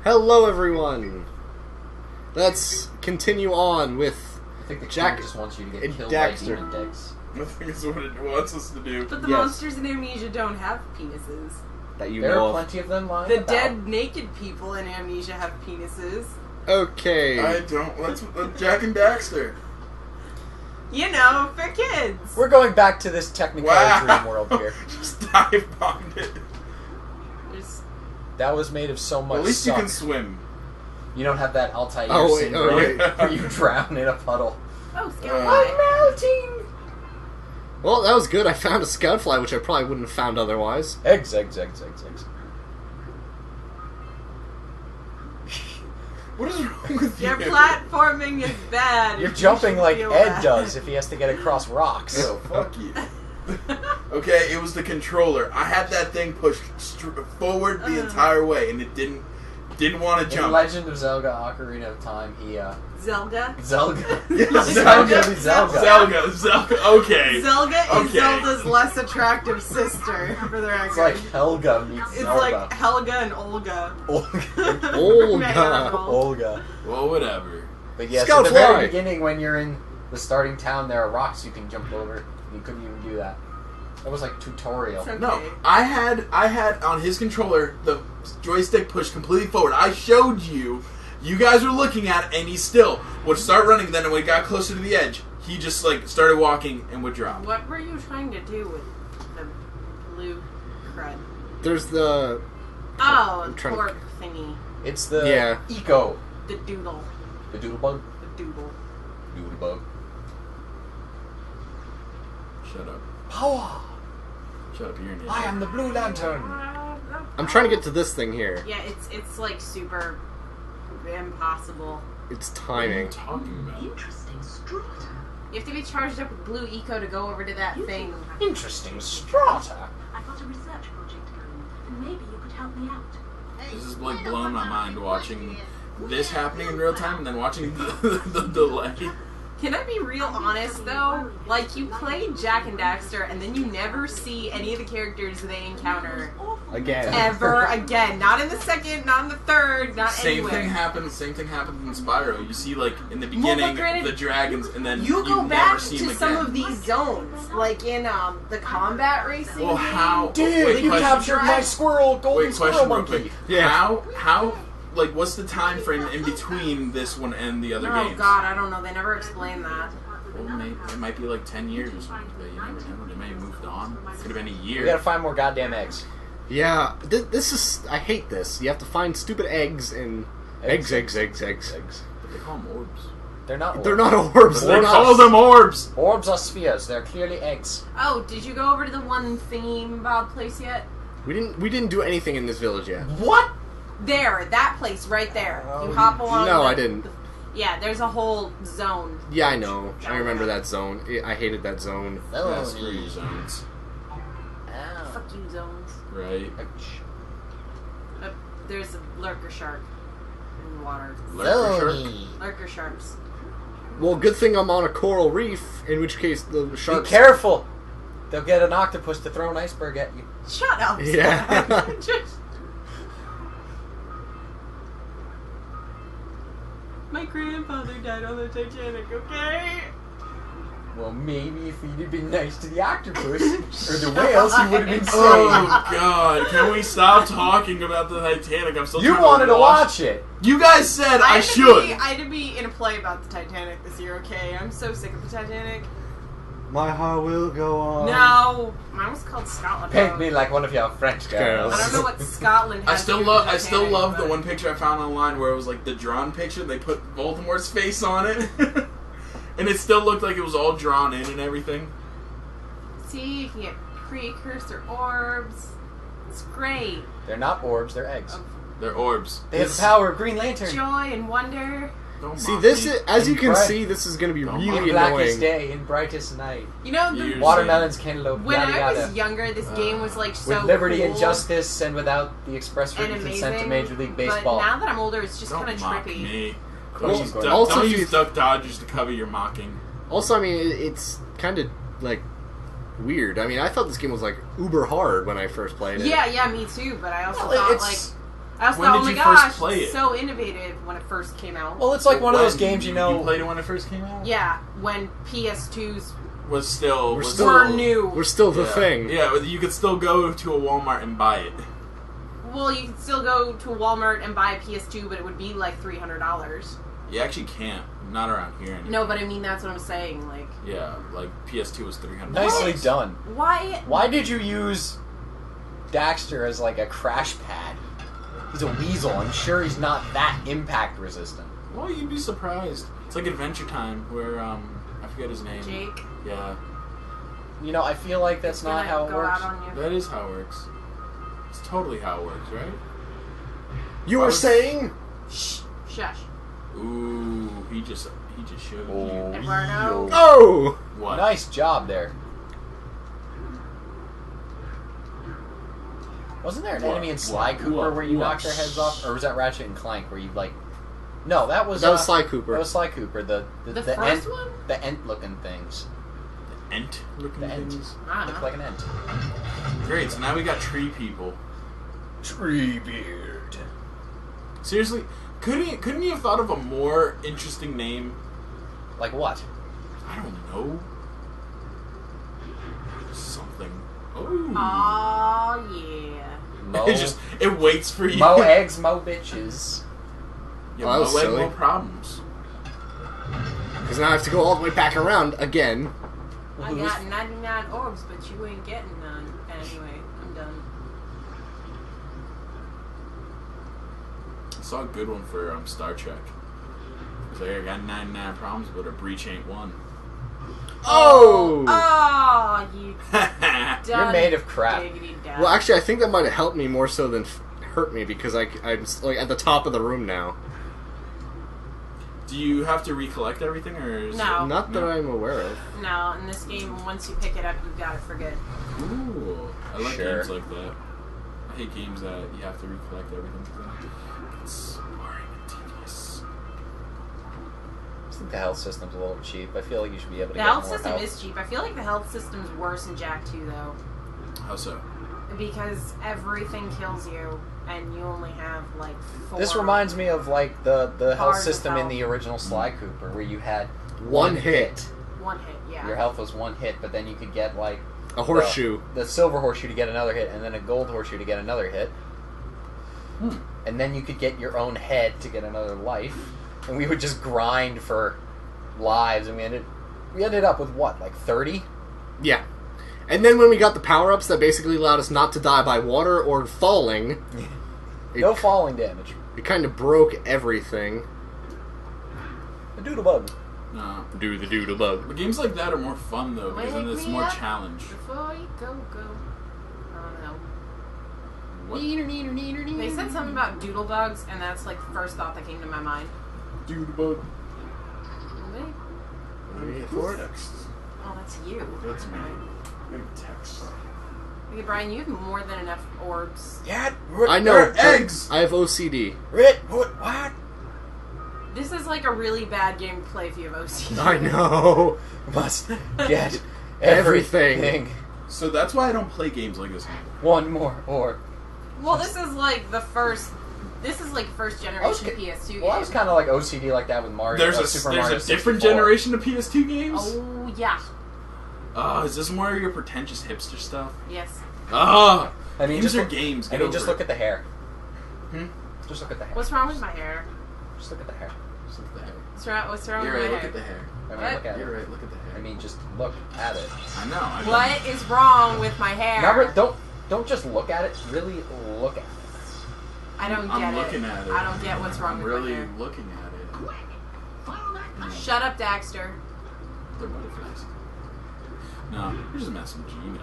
Hello, everyone. Let's continue on with I think the Jack just wants you to get killed Daxter. by demon dicks. I think it's what it wants us to do. But the Yes. monsters in Amnesia don't have penises. that you There know are of. plenty of them lying The about. dead, naked people in Amnesia have penises. Okay. I don't. Let's Jack and Daxter. You know, for kids. We're going back to this Technicolor Wow. dream world here. Just dive bombed it. There's, That was made of so much At least suck. you can swim. You don't have that Altair Oh, wait, syndrome oh, wait. where you drown in a puddle. oh, Scout I'm melting! Well, that was good. I found a scoutfly, which I probably wouldn't have found otherwise. Eggs, eggs, eggs, eggs, eggs. What is wrong with Your you? platforming is bad. You're You jumping should like feel Ed bad. does if he has to get across rocks. Yo, fuck you. Okay, it was the controller. I had that thing pushed forward the entire way, and it didn't want to In jump. Legend of Zelda Ocarina of Time, he, Zelda? Zelda. Yeah, Zelda. Zelda. Zelda. Okay. Zelda is Okay. Zelda's less attractive sister, for the record. It's like Helga meets It's Zelda. like Helga and Olga. Olga. Olga. Olga. Well, whatever. But yes, Scout at the very fly. beginning when you're in the starting town, there are rocks you can jump over. You couldn't even do that. That was like tutorial. Okay. No, I had on his controller the joystick pushed completely forward. I showed you. You guys were looking at it, and he still would start running. Then when he got closer to the edge, he just like started walking and would drop. What were you trying to do with the blue crud? There's the... Oh, I'm a trying to- torque thingy. It's the Yeah. eco. The doodle. The doodle bug. The doodle. Doodle bug. Shut up. Power! Shut up. You're an idiot. I am the Blue Lantern. I'm trying to get to this thing here. Yeah, it's like super impossible. It's What are you timing. talking about? Interesting strata. You have to be charged up with blue eco to go over to that thing. Interesting strata. I've got a research project going, and maybe you could help me out. This is like blowing my mind watching this happening in real time and then watching the delay. Can I be real honest though? Like, you play Jack and Daxter and then you never see any of the characters they encounter Again. ever again. Not in the second, not in the third, not Same anywhere. thing happens in Spyro. You see like in the beginning granted, the dragons and then You go never back see to them some again. of these zones, like in the combat racing. Well, how? Dude, wait, you question. captured my squirrel, golden Wait, squirrel question real monkey. quick. Yeah. How? Like, what's the time frame in between this one and the other Oh games? god, I don't know. They never explained that. Well, it might be like 10 years or something, but you never know. They may have moved on. Could have been a We year. gotta find more goddamn eggs. Yeah, this is... I hate this. You have to find stupid eggs and... Eggs. Eggs. But they call them orbs. They're not orbs. They're not orbs. They're They not... call them orbs! Orbs are spheres. They're clearly eggs. Oh, did you go over to the one thingy bob place yet? We didn't do anything in this village yet. What? There, that place right there. Oh, You hop along. No, the- I didn't. Yeah, there's a whole zone. Yeah, I know. I remember that zone. I hated that zone. Yeah, screw you, zones. Ow. Fuck you, zones. Right? There's a lurker shark in the water. Lurker shark? Zony. Lurker sharks. Well, good thing I'm on a coral reef, in which case the Be sharks... careful. They'll get an octopus to throw an iceberg at you. Shut up. Yeah. Scott. Just... My grandfather died on the Titanic, okay? Well, maybe if he'd have been nice to the octopus or the whales, he would have been Oh, saved. God. Can we stop talking about the Titanic? I'm still You trying wanted to watch. watch it. You guys said I had to should. be- I had to be in a play about the Titanic this year, okay? I'm so sick of the Titanic. My heart will go on. No. Mine was called Scotland. Paint Road. me like one of your French girls. I don't know what Scotland has I still to do love. with I still Titanic, love the but- one picture I found online where it was like the drawn picture. They put Voldemort's face on it, and it still looked like it was all drawn in and everything. See, you can get precursor orbs. It's great. They're not orbs, they're eggs. They're orbs. They have the power of Green Lantern. Joy and wonder. Don't See, mock this me. is, as you can Right. see, this is going to be Don't In really blackest annoying. day, in brightest night. You know, the, Years. Watermelons, cantaloupe, when yada I was yada. younger, this game was like so With liberty cool and justice and without the express and written consent amazing. to Major League But Baseball. now that I'm older, it's just Don't kind of mock trippy. me. Well, Don't use, also don't if you- use Duck Dodgers to cover your mocking. Also, I mean, it's kind of, like, weird. I mean, I thought this game was, like, uber hard when I first played it. Yeah, me too. But I also Well, thought it's- I was When thought, did oh my you gosh, first play it? so innovative when it first came out. Well, it's like one of those When games, you know. You played it when it first came out? Yeah, when PS2s Was still... We're was still- were new. We're still the yeah. thing. Yeah, you could still go to a Walmart and buy it. Well, you could still go to a Walmart and buy a PS2, but it would be like $300. You actually can't. Not around here anymore. No, but I mean, that's what I'm saying. Like, Yeah, like PS2 was $300. Nicely done. why? Why did you use Daxter as like a crash pad? He's a weasel. I'm sure he's not that impact resistant. Well, you'd be surprised. It's like Adventure Time, where, I forget his name. Jake? Yeah, You know, I feel like that's not Gonna how it go works. out on you. that is how it works. It's totally how it works, right? You I were was- saying? Shh. Shush. Ooh, he just showed you. Eduardo. Oh! What? Nice job there. Wasn't there an What? enemy in Sly What? Cooper What? where you What? knocked their heads off? Or was that Ratchet and Clank where you like... No, that was... That was Sly Cooper. That was Sly Cooper. The The first one? The ent-looking things. Ent looking The ent. things. I don't Look know. like an ent. Great, so now we got tree people. Treebeard. Seriously, couldn't you have thought of a more interesting name? Like what? I don't know. Something. Oh. Aw, yeah. Mo, it waits for you. mo eggs, mo bitches. Yeah, Oh, that was mo egg, silly. mo problems. Because now I have to go all the way back around again. I got 99 orbs, but you ain't getting none. Anyway, I'm done. I saw a good one for Star Trek. It's like, I got 99 problems, but a breach ain't one. Oh! Oh, you You're made of crap. diggity dog. Well, actually, I think that might have helped me more so than hurt me because I'm like at the top of the room now. Do you have to recollect everything, or is No. Not that I'm aware of. No, in this game, once you pick it up, you've got it for good. Ooh, I like Sure. games like that. I hate games that you have to recollect everything. It's boring and tedious. I think the health system's a little cheap. I feel like you should be able to The get health more system health. is cheap. I feel like the health system's worse in Jack 2, though. How so? Because everything kills you, and you only have, like, 4. This reminds me of like the health Bars of system in health. the original Sly Cooper, where you had One hit. One hit, yeah. Your health was one hit, but then you could get like A horseshoe. the silver horseshoe to get another hit, and then a gold horseshoe to get another hit. And then you could get your own head to get another life. And we would just grind for lives, and we ended up with what, like 30? Yeah. And then when we got the power-ups that basically allowed us not to die by water or falling, No falling damage. it kind of broke everything. The doodlebug. No. Do the doodle bug. But games like that are more fun though, because then Wake it's me more up. challenge. Before you go. I don't know. What? They said something about doodle bugs, and that's, like, the first thought that came to my mind. Dude, bug. Really? Text. Oh, that's you. That's me. Maybe text. Okay, Brian, you have more than enough orbs. Yeah, I know. They're but eggs! I have OCD. what? This is, like, a really bad game to play if you have OCD. I know. Must get Everything. everything. So that's why I don't play games like this anymore. One more orb. Well, this is, like, first generation PS2 game. Well, I was kind of like OCD like that with Mario. There's Super Mario a different 64. generation of PS2 games? Oh, yeah. Is this more of your pretentious hipster stuff? Yes. Ah! I mean, games just are look, games. I Get mean, over just it. look at the hair. Hmm? Just look at the hair. What's wrong with my hair? Just look at the hair. Just look at the hair. What's wrong You're with right, my look hair? at the hair. I mean, What? look at You're it. right, look at the hair. I mean, just look at it. I know. I know. What is wrong with my hair? Remember, don't just look at it. Really look at it. I don't get I'm it. looking at it. I don't get what's wrong I'm with really my hair. looking at it. Shut up, Daxter. They're butterflies. No, you're just messing with you. You know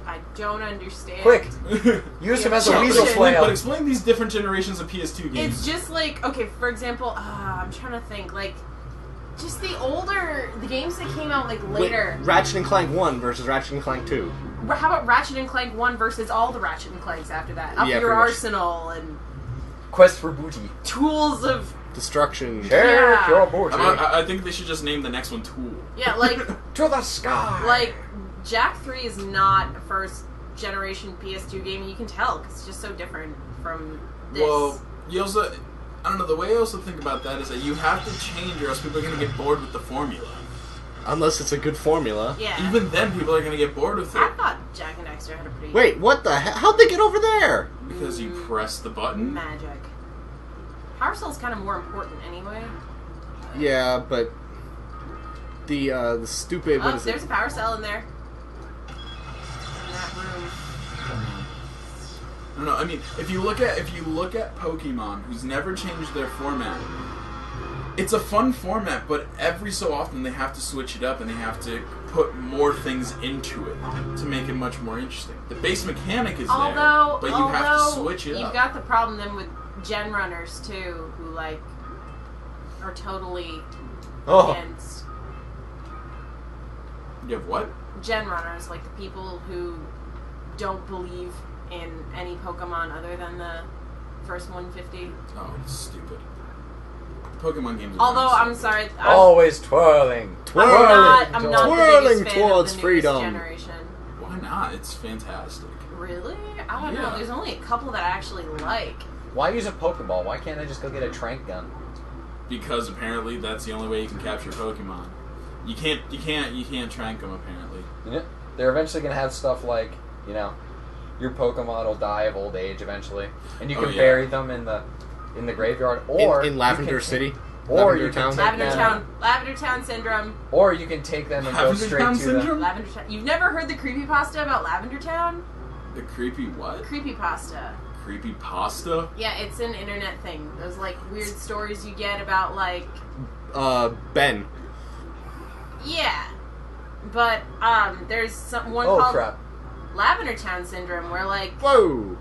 I don't understand. Quick, that. use him as a But weasel But flail. explain these different generations of PS2 games. It's just like, okay, for example, I'm trying to think, like, just the games that came out, like, later. Wait, Ratchet and Clank 1 versus Ratchet and Clank 2. How about Ratchet and Clank 1 versus all the Ratchet and Clanks after that? Up Yeah, your pretty much. arsenal and Quest for booty. tools of... Destruction. Share Yeah. your booty. I think they should just name the next one Tool. Yeah, like, To the sky. like, Jack 3 is not a first generation PS2 game, and you can tell, because it's just so different from this. Well, you also, I don't know, the way I also think about that is that you have to change or else people are going to get bored with the formula. Unless it's a good formula. Yeah. Even then, people are going to get bored with I it. thought Jack and Daxter had a pretty Wait, what the hell? How'd they get over there? Because you press the button. magic. Power Cell's kind of more important anyway. Yeah, but the stupid what is There's it? a Power Cell in there. In that room. I don't know. I mean, if you look at Pokemon, who's never changed their format, it's a fun format, but every so often they have to switch it up and they have to put more things into it to make it much more interesting. The base mechanic is there, but you have to switch it you've up. got the problem then with gen runners too, who like are totally Oh, against You have what? gen runners, like the people who don't believe in any Pokemon other than the first 150. Oh, it's stupid. Pokemon games. Although I'm sorry, Always twirling. I'm not the Twirling biggest fan towards of the freedom. newest generation. Why not? It's fantastic. Really? I don't Yeah. know. There's only a couple that I actually like. Why use a Pokeball? Why can't I just go get a trank gun? Because apparently that's the only way you can capture Pokemon. You can't trank them apparently. Yeah. They're eventually gonna have stuff like, you know, your Pokemon will die of old age eventually, and you can bury them in the graveyard, or in Lavender City, or Lavender you can Town. take Lavender Town syndrome. or you can take them and go Lavender straight Town to syndrome? Lavender Town. You've never heard the creepypasta about Lavender Town? The creepy what? Creepypasta. Creepy pasta? Yeah, it's an internet thing. Those like weird stories you get about like Ben. yeah. But there's one Oh called crap! Lavender Town syndrome where like Whoa.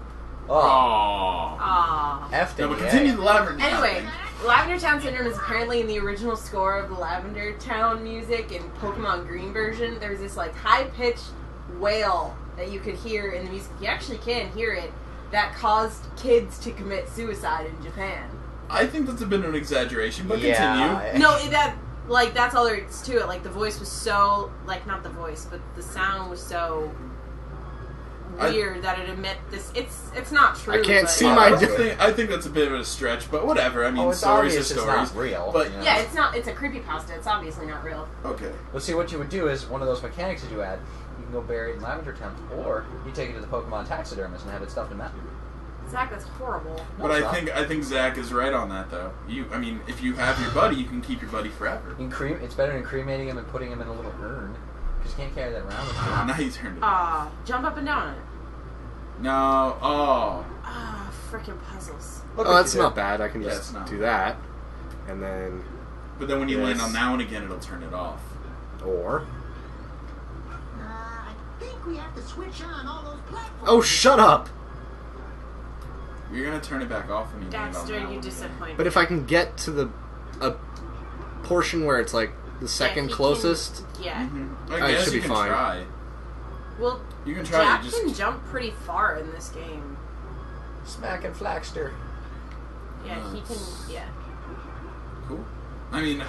Oh, aw. F No, but the continue the Lavender. Anyway, Lavender Town Syndrome is apparently in the original score of the Lavender Town music in Pokemon Green version. There's this like high-pitched wail that you could hear in the music. You actually can hear it. That caused kids to commit suicide in Japan. I think that's a bit of an exaggeration, but Yeah. continue. No, that's all there is to it. Like the voice was so not the voice, but the sound was so weird that it emit this. It's not true. I can't but- see my- I think that's a bit of a stretch, but whatever. I mean, Oh, it's stories are obvious it's stories. not real. But you know? Yeah, it's not. It's a creepypasta. It's obviously not real. Okay. Well, see, what you would do is one of those mechanics that you add, you can go bury it in Lavender Town, or you take it to the Pokemon taxidermist and have it stuffed in that. Zach, that's horrible. No, But it's I not. think Zach is right on that though. I mean, if you have your buddy, you can keep your buddy forever. It's better than cremating him and putting him in a little urn, because you can't carry that around with you. Now you turned it. Jump up and down on it. No. Oh. Frickin' puzzles. Look Oh, what that's you did. not bad. I can Yeah, just it's not. do that, and then But then when you land Yes. on that one again, it'll turn it off. or I think we have to switch on all those platforms. oh, shut up. You're gonna turn it back off when you land on that Daxter, one you again. disappoint. But if I can get to a portion where it's like the second he closest, Can, yeah. Mm-hmm. Oh, I it guess should you be can fine. try. Well, You can try. Jack You just can jump pretty far in this game. Smacking Flaxter. Yeah, he can. Yeah. cool. I mean,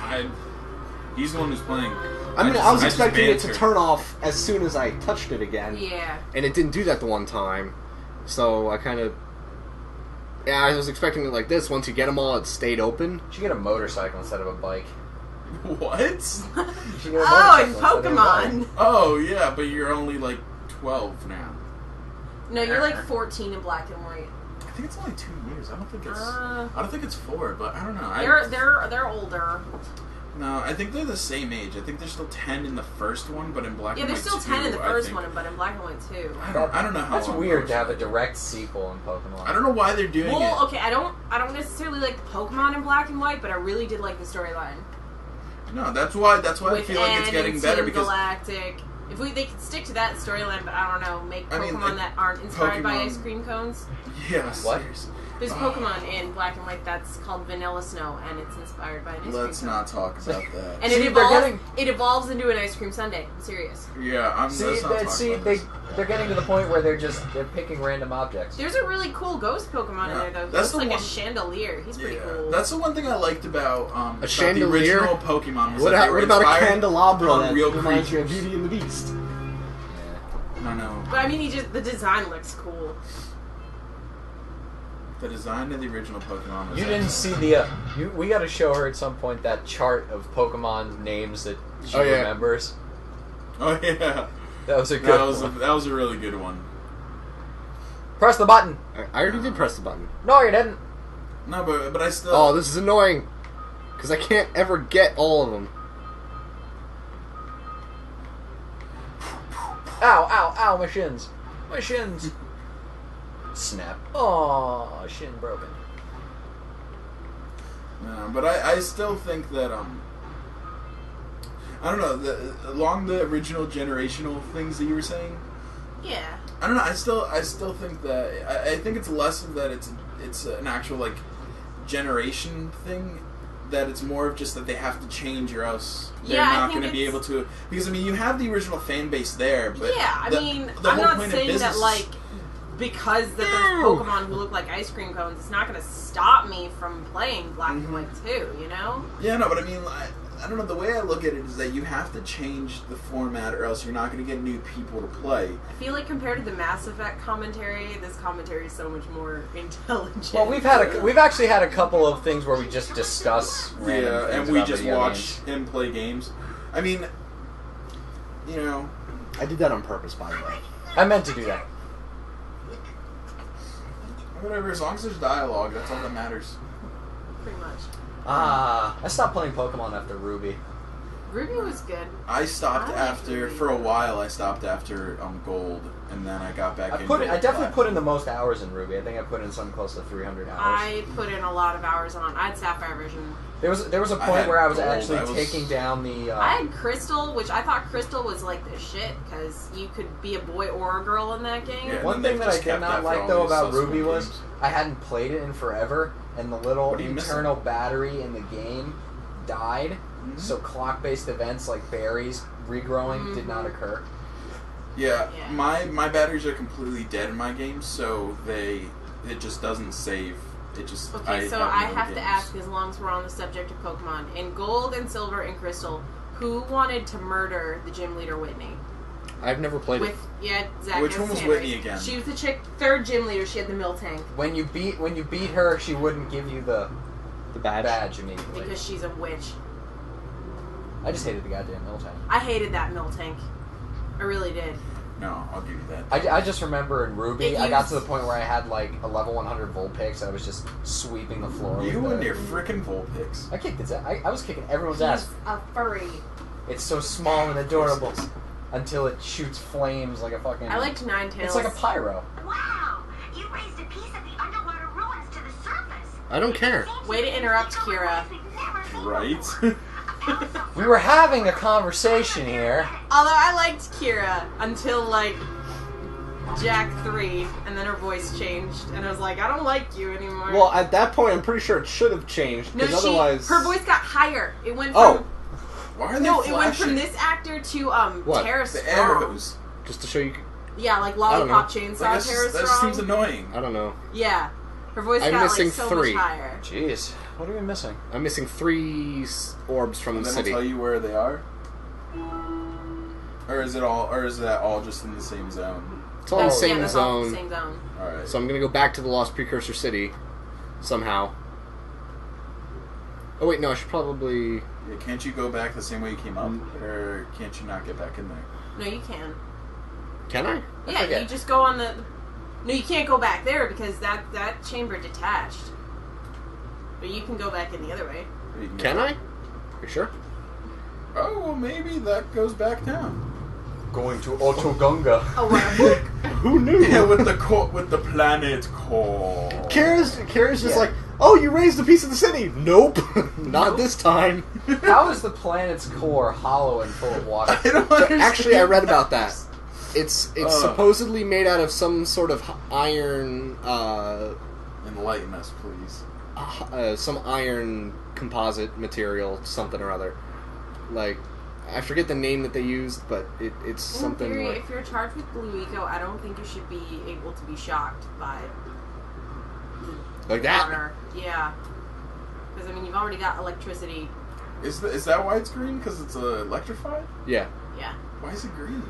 he's the one who's playing. I mean, I was just expecting it to banter. turn off as soon as I touched it again. Yeah. And it didn't do that the one time. So I kind of... Yeah, I was expecting it like this. Once you get them all, it stayed open. You should get a motorcycle instead of a bike. What? You should get a Oh, in motorcycle instead of a bike. Pokemon. Oh yeah, but you're only like 12 now. No, you're like 14 in black and white. I think it's only 2 years. I don't think it's. Uh, I don't think it's 4, but I don't know. They're older. No, I think they're the same age. I think they're still 10 in the first one, but in black Yeah, and they're white still 10 in the I first think- one, but in black and white too. I don't know how. That's long weird those to have a are. direct sequel in Pokemon. I don't know why they're doing Well, it. okay, I don't necessarily like the Pokemon in black and white, but I really did like the storyline. No, that's why I With feel like it's N getting and better Team because Galactic. If they could stick to that storyline, but I don't know, make I Pokemon mean, that aren't inspired by Pokemon- ice cream cones. yeah, What? seriously. There's a Pokemon in black and white that's called Vanilla Snow, and it's inspired by an ice Let's cream not talk about that. And See, it they're evolves. getting- It evolves into an ice cream sundae. I'm serious. Yeah, let's not talk about this. They're getting to the point where they're picking random objects. There's a really cool ghost Pokemon in Yeah, there though. He that's looks the like one- a chandelier. He's pretty cool. That's the one thing I liked about about chandelier? the original Pokemon. Was What, that they were what about a inspired candelabra on that real reminds you of creatures. Beauty and the Beast? No. But I mean, the design looks cool. The design of the original Pokemon was You didn't see the. We got to show her at some point that chart of Pokemon names that she remembers. Oh yeah, That was a good one. That was a really good one. Press the button. I already did press the button. No, you didn't. No, but I still. Oh, this is annoying. Because I can't ever get all of them. Ow, ow, ow, my shins. My shins. Snap. Oh, shin broken. No, but I still think that I don't know, along the original generational things that you were saying. Yeah. I don't know. I still think that I think it's less of that. It's an actual like generation thing. That it's more of just that they have to change or else they're not going to be able to. Because I mean, you have the original fan base there, but yeah, I mean, the I'm whole not point saying of business, that like because that there's Pokemon who look like ice cream cones, it's not going to stop me from playing Black and White too. You know? Yeah, no, but I mean, I don't know. The way I look at it is that you have to change the format, or else you're not going to get new people to play. I feel like compared to the Mass Effect commentary, this commentary is so much more intelligent. Well, we've actually had a couple of things where we just discuss random things and we about just video watch games. him play games. I mean, you know, I did that on purpose, by the way. I meant to do that. whatever. As long as there's dialogue, that's all that matters. Pretty much. I stopped playing Pokemon after Ruby. Ruby was good. I stopped I like after Ruby. for a while. I stopped after Gold, and then I got back. I definitely put in the most hours in Ruby. I think I put in something close to 300 hours. I put in a lot of hours on. I had Sapphire version. There was a I point had where I was Gold. actually I was- taking down the. I had Crystal, which I thought Crystal was like the shit because you could be a boy or a girl in that game. Yeah. One and then thing they that I just did kept not that for like all though these about subsequent Ruby was games. I hadn't played it in forever, and the little What are you missing? internal battery in the game died. So clock-based events like berries regrowing did not occur. Yeah, Yeah. my batteries are completely dead in my games, so it just doesn't save. It just Okay, so I no have to games. ask, as long as we're on the subject of Pokemon, in Gold and Silver and Crystal, who wanted to murder the gym leader Whitney? I've never played it. Zach. Which has one was hand Whitney raised. again? She was the third gym leader. She had the mill tank When you beat her, she wouldn't give you the The badge. badge immediately. because she's a witch. I just hated the goddamn mill tank. I hated that mill tank. I really did. No, I'll give you that. I just remember in Ruby, It I got used- to the point where I had like a level 100 Vulpix. I was just sweeping the floor. You with and the- your frickin' Vulpix. I kicked its ass. I was kicking everyone's ass. He's a furry. It's so small and adorable until it shoots flames like a fucking. I liked Ninetales. It's like a pyro. Wow! You raised a piece of the underwater ruins to the surface. I don't care. Way to interrupt, Kira. Right? We were having a conversation here. Although I liked Kira until like Jack 3, and then her voice changed, and I was like, I don't like you anymore. Well, at that point, I'm pretty sure it should have changed, no, because otherwise... her voice got higher. It went from Oh. Why are they no, flashing? it went from this actor to What? Tara The Strong. arrows. Just to show you... Yeah, like I don't Lollipop know. Chainsaw Like, Tara that just seems Strong. annoying. I don't know. Yeah, her voice I'm got missing like so 3. much higher. Jeez, what are we missing? I'm missing 3 orbs from And the then I'll city. tell you where they are. Or is that all just in the same zone? It's all in the same that's all zone. the same zone. All right. So I'm gonna go back to the Lost Precursor City. Somehow. Oh wait, no, I should probably... Yeah, can't you go back the same way you came up, or can't you not get back in there? No, you can. Can I? Yeah, forget. you just go on the. No, you can't go back there because that chamber detached. But you can go back in the other way. Or you get Can back- I? You sure? Oh well, maybe that goes back down. Going to Otogunga. Oh, what? Who knew? Yeah, with the planet core. Kara's just Yeah. like, oh, you raised a piece of the city. Nope, not this time. How is the planet's core hollow and full of water? I don't understand. Actually, I read about that. It's Uh. supposedly made out of some sort of iron, Enlighten us, please. some iron composite material, something or other. Like, I forget the name that they used, but it's In something theory, like... if you're charged with Blue Eco, I don't think you should be able to be shocked by Like that? water. Yeah. Because, I mean, you've already got electricity. Is that why it's green? Because it's electrified? Yeah. Yeah. Why is it green?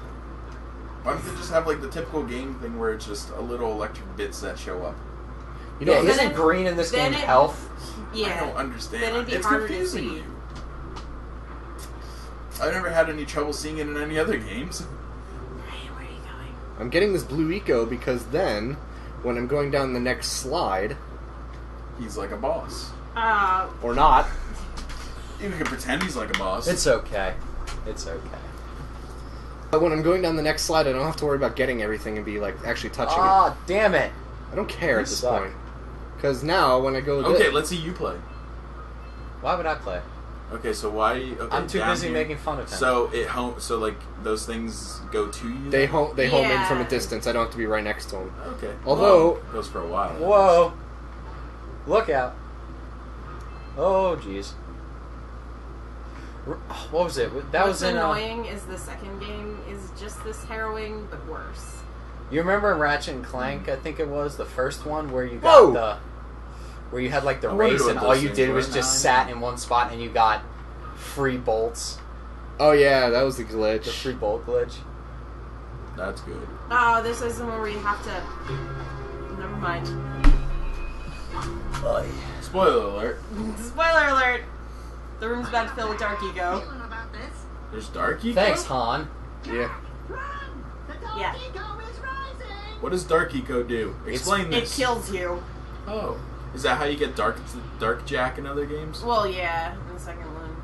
Why don't they just have like the typical game thing where it's just a little electric bits that show up? You know, Yeah, Then isn't it- green in this then game it- health? I Yeah. don't understand. Then it'd be It's harder to confusing see. you. I've never had any trouble seeing it in any other games. Ryan, where are you going? I'm getting this blue eco because then, when I'm going down the next slide, He's like a boss. or not, You can pretend he's like a boss. It's okay. It's okay. but when I'm going down the next slide, I don't have to worry about getting everything and be like actually touching it. Ah, damn it. I don't care you at this suck. point. Because now, when I go Okay, let's see you play. Why would I play? Okay, so why? Okay, I'm too down busy here. making fun of him. So like those things go to you. they home in Yeah. from a distance. I don't have to be right next to them. Okay. Although- Well, it goes for a while. Whoa. Look out. Oh, jeez. What was it? That What's was in. annoying is the second game is just this harrowing, but worse. You remember in Ratchet and Clank? I think it was the first one where you Whoa! got where you had like the I wondered race what and those all you things did were. was just sat in one spot and you got free bolts. Oh yeah, that was the The glitch. free bolt glitch. That's good. Oh, this is the one where you have to. Never mind. Spoiler alert. Spoiler alert! The room's about to fill with dark ego. Feeling about this? There's Darky. Thanks, Han. Yeah. Run! The dark Yeah. ego is rising! What does Dark Eco do? Explain It this. kills you. Oh, is that how you get Dark Jack in other games? Well, yeah, in the second one.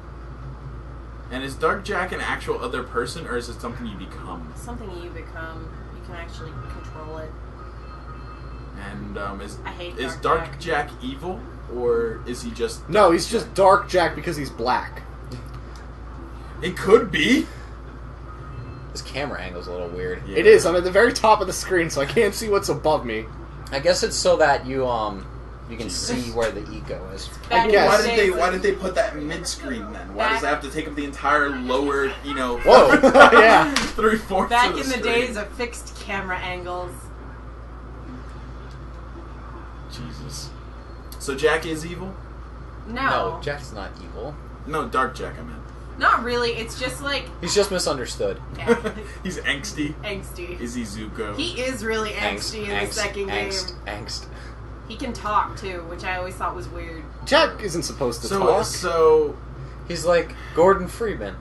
And is Dark Jack an actual other person, or is it something you become? Something you become. You can actually control it. And I hate is Dark Dark Jack evil, or is he just? No, he's just Dark Jack because he's black. It could be. This camera angle's a little weird. Yeah. It is. I'm at the very top of the screen, so I can't see what's above me. I guess it's so that you can see where the eco is. Back in guess. the Why days did they put that mid screen then? Why does it have to take up the entire lower, Whoa. Yeah. 3/4 Back of the in the screen? days of fixed camera angles. Jesus. So Jack is evil? No, Jack's not evil. No, Dark Jack I meant. Not really. It's just like He's just misunderstood. He's angsty. angsty. Is he Zuko? He is really angsty in the second angst. game. He can talk too, which I always thought was weird. Jack isn't supposed to so talk. so He's like Gordon Freeman.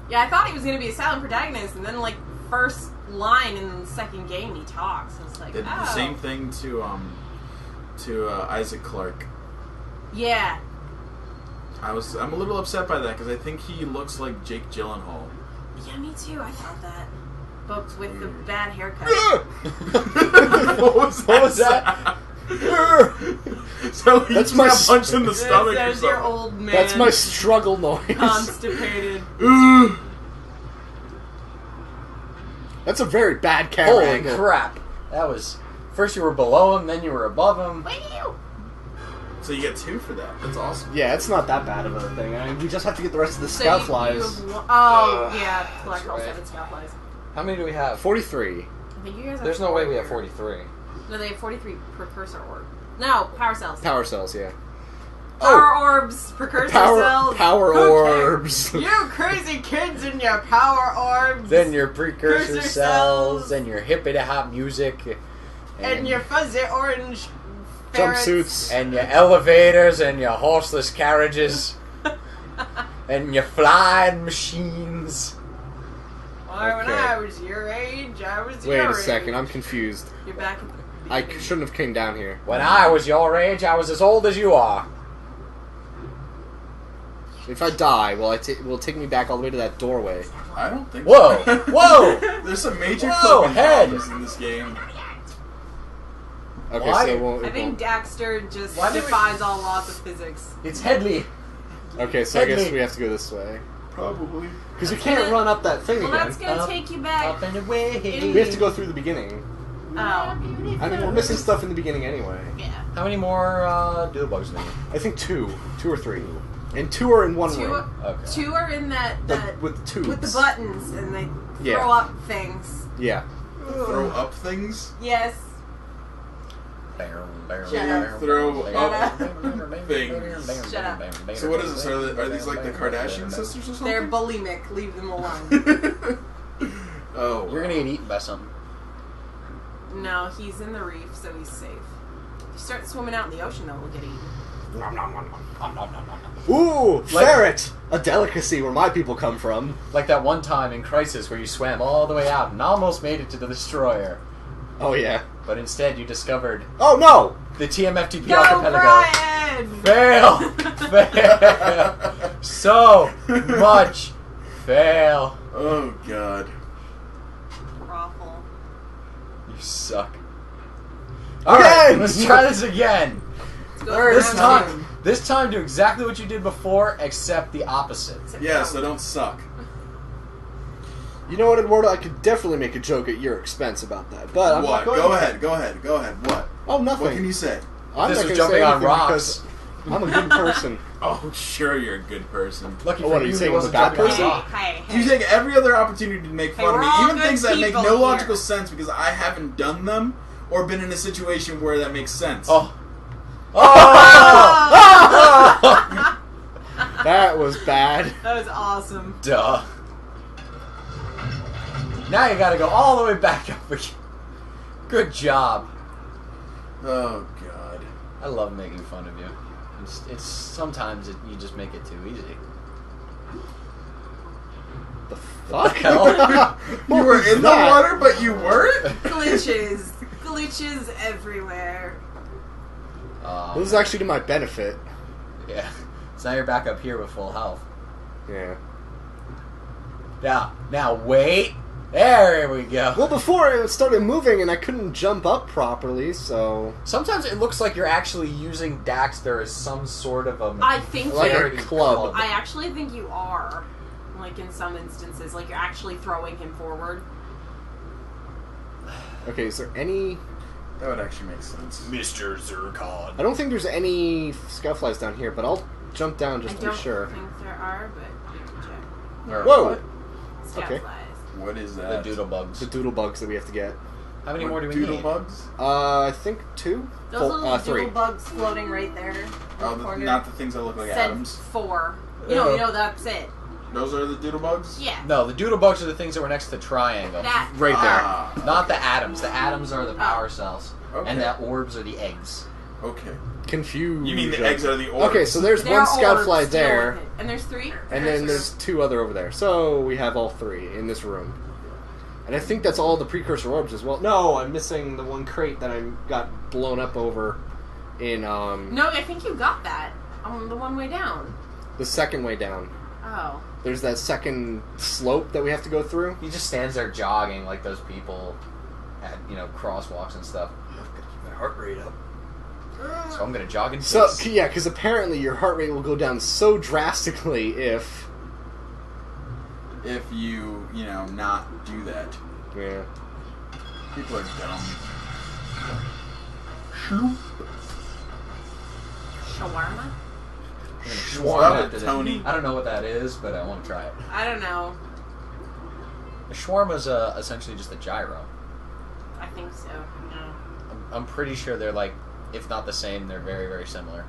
Yeah, I thought he was gonna be a silent protagonist, and then like first line in the second game he talks. I was like, did oh, the same thing to Isaac Clarke. Yeah. I'm a little upset by that because I think he looks like Jake Gyllenhaal. Yeah, me too. I thought that, but with the bad haircut. What was that? So he That's just my got punched in the stomach or There's your something. old man. That's my struggle noise. constipated. That's a very bad camera Holy angle. crap! That was first you were below him, then you were above him. So you get 2 for that. That's awesome. Yeah, it's not that bad of a thing. I mean, we just have to get the rest of the So scout you flies. have oh yeah, collect all right. 7 scout flies. How many do we have? 43. I think you guys have There's no way we have 40. 43. No, they have 43 precursor orb. No, power cells. Power cells, yeah. Power orbs, precursor cells. Power Okay. orbs. You crazy kids and your power orbs. Then your precursor Precursor cells, cells. and your hippity hop music, and your fuzzy orange ferrets. Jumpsuits. and your elevators, and your horseless carriages, and your flying machines. Well, when Okay. I was your age, I was Wait your a second, age. I'm confused. You're back at the I beginning. shouldn't have came down here. When I was your age, I was as old as you are. If I die, will it take me back all the way to that doorway? I don't think Whoa! so. Whoa! There's some major Whoa, clipping head! problems in this game. Okay, Why? so it won't. I It think won't. Daxter just Why did we- defies all laws of physics. It's Headley. Okay, so I guess Headley. we have to go this way. Probably. Because we can't run up that thing Well, again. that's gonna Up, take you back. Up and away. We have to go through the beginning. Oh, I mean, we're missing stuff in the beginning anyway. yeah. How many more doodlebugs do we need? I think 2 or 3, and 2 are in one Two, room. Okay. two are in that With the tubes. with the buttons, and they Yeah. throw up things. Yeah. Throw up things? Yes. Shut up. Throw Shut up up. things. Shut up. So what is this? Are these like the Kardashian sisters or something? They're bulimic. Leave them alone. Oh. You're gonna get eaten by something. No, he's in the reef, so he's safe. you start swimming out in the ocean, though, we'll get eaten. Nom, nom, nom, nom, nom, nom, nom, nom. Ooh, ferret! A delicacy where my people come from. Like that one time in Crisis where you swam all the way out and almost made it to the destroyer. Oh, yeah. But instead you discovered Oh, no! the TMFTP Go, archipelago. Brian! Fail! Fail! So much fail. Oh, God. Awful. You suck. Okay. Alright, let's try this again. Let's go for This round time, this time do exactly what you did before, except the opposite. two. Yeah, so don't suck. You know what, Eduardo? I could definitely make a joke at your expense about that, but I'm What? not going Go to. ahead. Go ahead. Go ahead. What? Oh, nothing. What can you say? I'm This not was gonna jumping say on anything rocks. because I'm a good person. Oh, sure, you're a good person. Lucky Oh, for what, are you, you he saying I'm a wasn't bad jumping on person? rocks. Hey, You take every other opportunity to make Hey, fun of we're me, all even good things that make people no here. logical sense because I haven't done them or been in a situation where that makes sense. Oh. Oh! That was bad. That was awesome. Duh. Now you gotta go all the way back up again. Good job. Oh, God. I love making fun of you. It's sometimes you just make it too easy. The fuck? hell? You were in the water, but you weren't? Glitches. Glitches everywhere. This is actually to my benefit. Yeah. So now you're back up here with full health. Yeah. Now wait. There we go. Well, before it started moving and I couldn't jump up properly, so... Sometimes it looks like you're actually using Daxter as some sort of a I think Like a security club. I actually think you are. Like, in some instances. Like, you're actually throwing him forward. Okay, is there any... That would actually make sense. Mr. Zircon. I don't think there's any scufflies down here, but I'll jump down just I to don't be sure. think there are, but you can check. Or Whoa! What? Okay. Scoutflies. What is The that? doodle bugs. The doodle bugs that we have to get. How many more do we Doodle need? bugs? I think 2? Those Four- little 3. doodle bugs floating right there. in Oh, the corner. not the things that look like Said atoms. 4. You know, that's it. Those are the doodle bugs? Yeah. No, the doodle bugs are the things that were next to the triangle. That. Right there. Ah, Not the atoms. The atoms are the power cells. Okay. And the orbs are the eggs. Okay. Confused. You mean the eggs are the orbs? Okay, so there's There one are scoutfly orbs, deal there, with it. And there's 3? and then there's 2 other over there. So we have all 3 in this room. And I think that's all the precursor orbs as well. No, I'm missing the one crate that I got blown up over in No, I think you got that on the one way down. the second way down. Oh. There's that second slope that we have to go through. He just stands there jogging like those people at, crosswalks and stuff. I've got to keep my heart rate up. So I'm going to jog in So, peace. yeah, because apparently your heart rate will go down so drastically if... If you, not do that. Yeah. People are dumb. Shawarma? Shawarma Stop it, after this. Tony. I don't know what that is, but I want to try it. I don't know. A shawarma's essentially just a gyro. I think so. No. I'm pretty sure they're like, if not the same, they're very, very similar.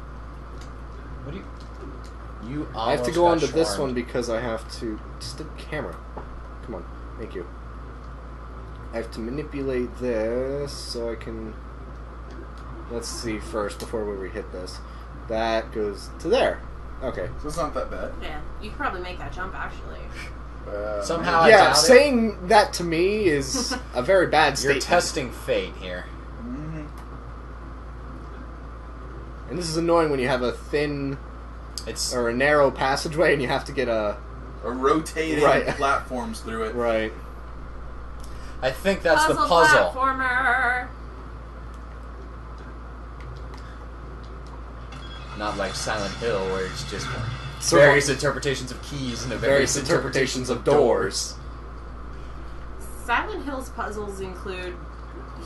What do you... You I have to almost go got onto this shawarmed. one because I have to... Just the camera. Come on. Thank you. I have to manipulate this so I can... Let's see first before we hit this. That goes to there. Okay. So it's not that bad. Yeah. You could probably make that jump, actually. Somehow I Yeah, doubt it. saying that to me is a very bad You're statement. testing fate here. Mm-hmm. And this is annoying when you have a thin It's or a narrow passageway and you have to get a... A rotating Right. platforms through it. Right. I think that's the puzzle. Platformer. Not like Silent Hill, where it's just So various interpretations of keys and various interpretations of doors. Silent Hill's puzzles include...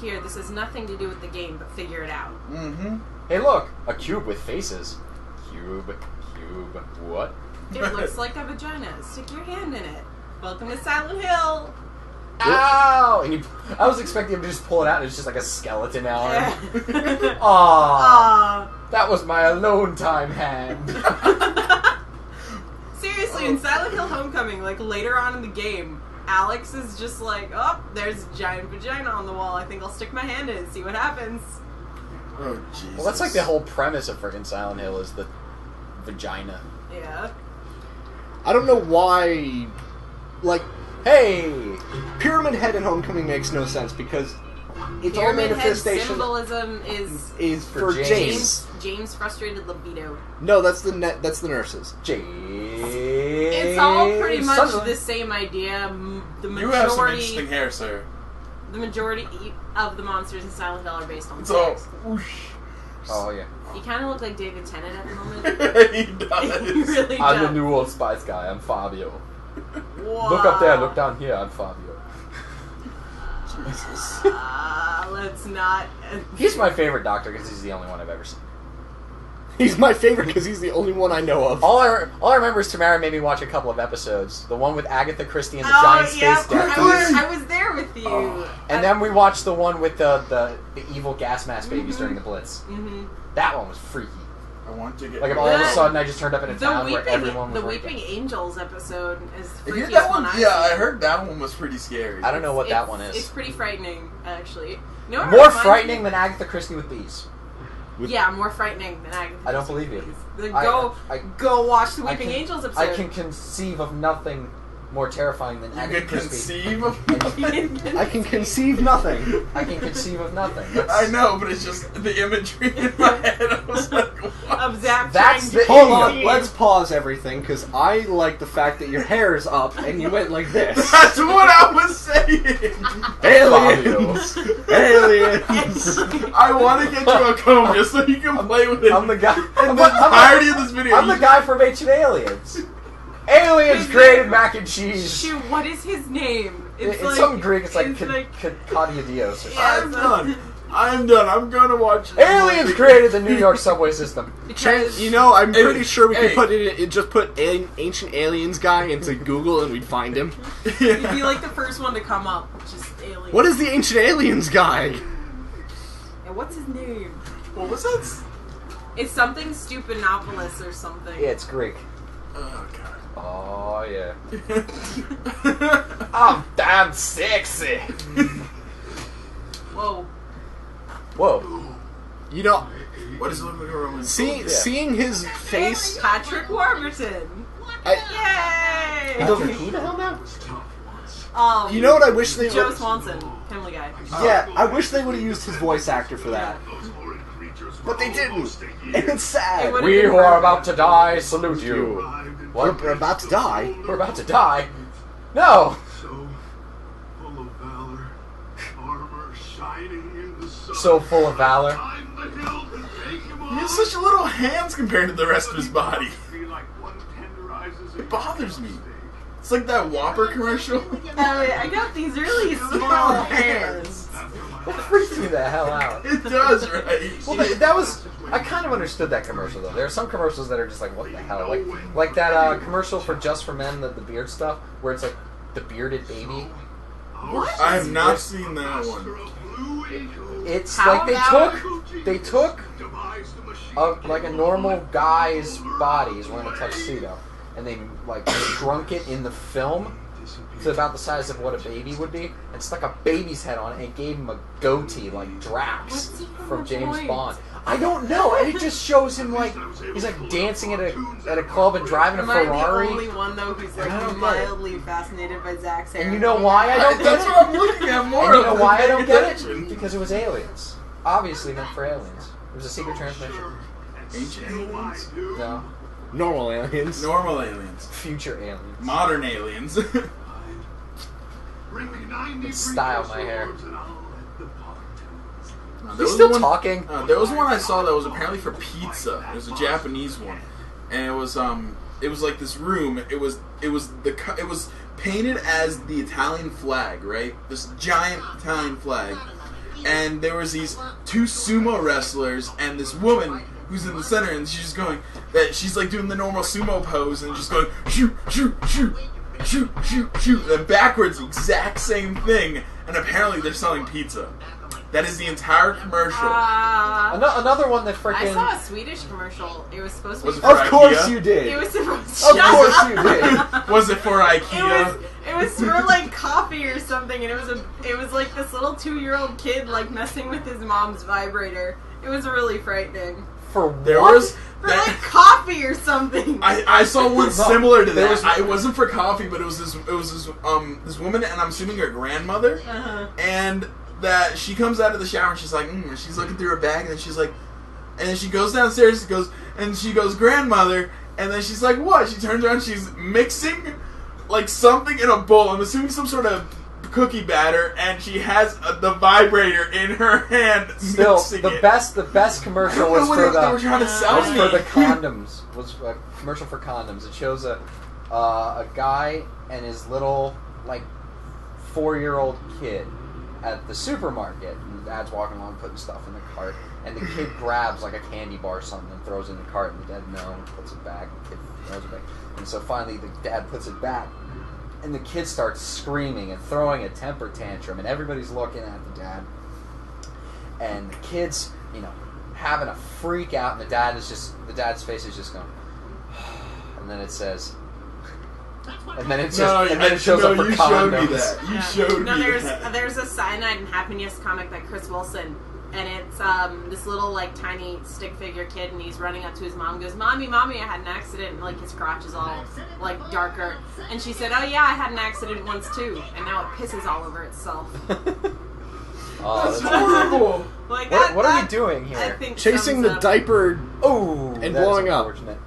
Here, this has nothing to do with the game, but figure it out. Mm-hmm. Hey, look, a cube with faces. Cube. What? It looks like a vagina. Stick your hand in it. Welcome to Silent Hill. Ow! And I was expecting him to just pull it out, and it's just like a skeleton arm. Aww. Aw. That was my alone time hand. Seriously, in Silent Hill Homecoming, like later on in the game, Alex is just like, oh, there's a giant vagina on the wall. I think I'll stick my hand in and see what happens. Oh, Jesus. Well, that's like the whole premise of freaking Silent Hill is the vagina. Yeah. I don't know why. Like, Hey! Pyramid Head in Homecoming makes no sense because its all Pyramid Head manifestation symbolism is for James. James. James frustrated libido. No, that's the nurses. James. It's all pretty much Sunderland. the same idea. The You have some majority, interesting hair, sir. the majority of the monsters in Silent Hill are based on It's all sex. whoosh. Oh, yeah. You kind of look like David Tennant at the moment. He does. You really I'm the do. new Old Spice guy. I'm Fabio. Wow. Look up there, look down here. I'm Fabio. Jesus. Let's not. He's my favorite Doctor because he's the only one I've ever seen. He's my favorite because he's the only one I know of. All I remember is Tamara made me watch a couple of episodes. The one with Agatha Christie and the Oh, giant yeah, space death. I was there with you. And then we watched the one with the evil gas mask babies during the Blitz. Mm-hmm. That one was freaky. I want to get. Like if all of a sudden I just turned up in a town where everyone was the raped. Weeping Angels episode is the You heard freakiest that one? I've Yeah, I seen. heard that one was pretty scary. I don't know what that It's- one is. It's pretty frightening, actually. You know what it More reminds frightening me- than Agatha Christie with bees. Yeah, more frightening than Agatha. I don't Christie believe you. movies. Then go watch the I Weeping can- Angels episode. I can conceive of nothing more terrifying than You Agatha can Christie. conceive of. I can conceive nothing. I can conceive of nothing. I know, but it's just the imagery in my head. I was like, what? of Zach That's trying the- to Hold kill on, me. let's pause everything because I like the fact that your hair is up and you went like this. That's what I was saying. Aliens! Aliens! I want to get you a comb just so you can play with it. I'm the guy. And the entirety of this video. I'm the guy from Ancient Aliens. Aliens created mac and cheese. Shoot, what is his name? It's like, some Greek. It's like it's Kadia Dios or something. Yeah. I'm done. I'm done. I'm gonna watch. Aliens created the New York subway system. because You know, I'm Hey, pretty sure we hey. could put it just put Ancient Aliens guy into Google and we'd find him. he'd be like the first one to come up. Just alien. What is the Ancient Aliens guy? And what's his name? What was that? It's something Stupinopolis or something. Yeah, it's Greek. Oh god. Oh yeah. I'm damn sexy. Whoa. Whoa. You know, What does it look like a Roman? seeing his face. Patrick Warburton. Yay! Who the hell now? You know what I wish they Joe would. Swanson, Family Guy. Yeah, I wish they would have used his voice actor for that. But they didn't. And it's sad. It would- We who are about to die salute you. What? We're about to die. We're about to die? No. So full of valor. He has such little hands compared to the rest of his body. It bothers me. It's like that Whopper commercial. I got these really small hands. That freaks me the hell out. It does, right? Well, that was. I kind of understood that commercial though. There are some commercials that are just like, what the hell? Like that commercial for Just for Men, the beard stuff, where it's like the bearded baby. What? I have not seen that one. It's How like about- they took like a normal guy's body, he's wearing a tuxedo, and they like shrunk it in the film to about the size of what a baby would be, and stuck a baby's head on it and gave him a goatee like Drax What's he from gonna James point? Bond. I don't know, and it just shows him like he's like dancing at a club and driving a Am I Ferrari. the only one though who's I don't like get mildly fascinated by Zach's hair? And you know why I don't get That's it? what I'm looking at more. And you know of why I than don't get it? attention. Because it was aliens. Obviously meant for aliens. It was a secret transmission. Ancient aliens? No. Normal aliens. Normal aliens. Future aliens. Modern aliens. Style my hair. There He's was still one- talking. There was one I saw that was apparently for pizza. It was a Japanese one, and it was like this room. It was painted as the Italian flag, right? This giant Italian flag, and there was these two sumo wrestlers and this woman who's in the center, and she's like doing the normal sumo pose and just going shoot, shoot, shoot, shoot, shoot, shoot, and then backwards, exact same thing. And apparently they're selling pizza. That is the entire commercial. Another one that I freaking. saw a Swedish commercial. It was supposed to Was be. it for Of course IKEA? you did. It was supposed. Of Shut course up. you did. Was it for IKEA? It was for like coffee or something, and it was like this little 2-year-old kid like messing with his mom's vibrator, It was really frightening. For There what? was For like coffee or something. I saw one similar to There that. was- It wasn't for coffee, but it was this this woman, and I'm assuming her grandmother, Uh-huh. and that she comes out of the shower and she's like, she's looking through her bag, and then she's like, and then she goes downstairs, and she goes, grandmother, and then she's like, what? She turns around, she's mixing like something in a bowl. I'm assuming some sort of cookie batter, and she has the vibrator in her hand. Still, mixing the it. best I commercial don't was know what for they were the trying to sell was me. for the condoms. Was a commercial for condoms. It shows a guy and his little like 4-year-old kid at the supermarket, and the dad's walking along putting stuff in the cart, and the kid grabs like a candy bar or something and throws it in the cart, and the dad puts it back. The kid throws it back, and so finally the dad puts it back. And the kid starts screaming and throwing a temper tantrum, and everybody's looking at the dad. And the kid's, having a freak out, and the dad's face is just going, and then it says, and then it shows up for you condoms. showed me that. You showed No, me there's that. there's a Cyanide and Happiness comic by Chris Wilson, and it's this little like tiny stick figure kid, and he's running up to his mom, and goes, "Mommy, I had an accident," and like his crotch is all like darker, and she said, "Oh yeah, I had an accident once too," and now it pisses all over itself. Oh, That's horrible. Like what are we that, doing I here? think Chasing sums the up- diaper. Oh, And that's blowing up. unfortunate.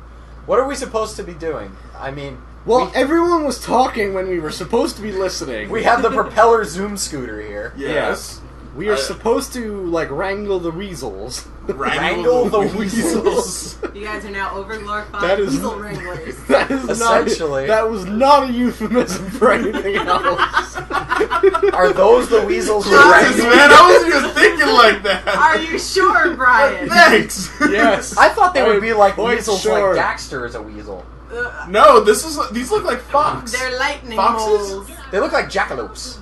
What are we supposed to be doing? I mean, Well, everyone was talking when we were supposed to be listening. we have the propeller zoom scooter here. Yes. We are supposed to, like, wrangle the weasels. Wrangle the weasels. You guys are now overglorified That is- weasel wranglers. That is Essentially. That was not a euphemism for anything else. Are those the weasels you're Jesus, wrangling? man, I wasn't even thinking like that. Are you sure, Brian? Thanks. Yes. I thought they would be like Quite weasels, sure. like Daxter is a weasel. No, these look like fox. They're lightning Foxes? moles. They look like jackalopes.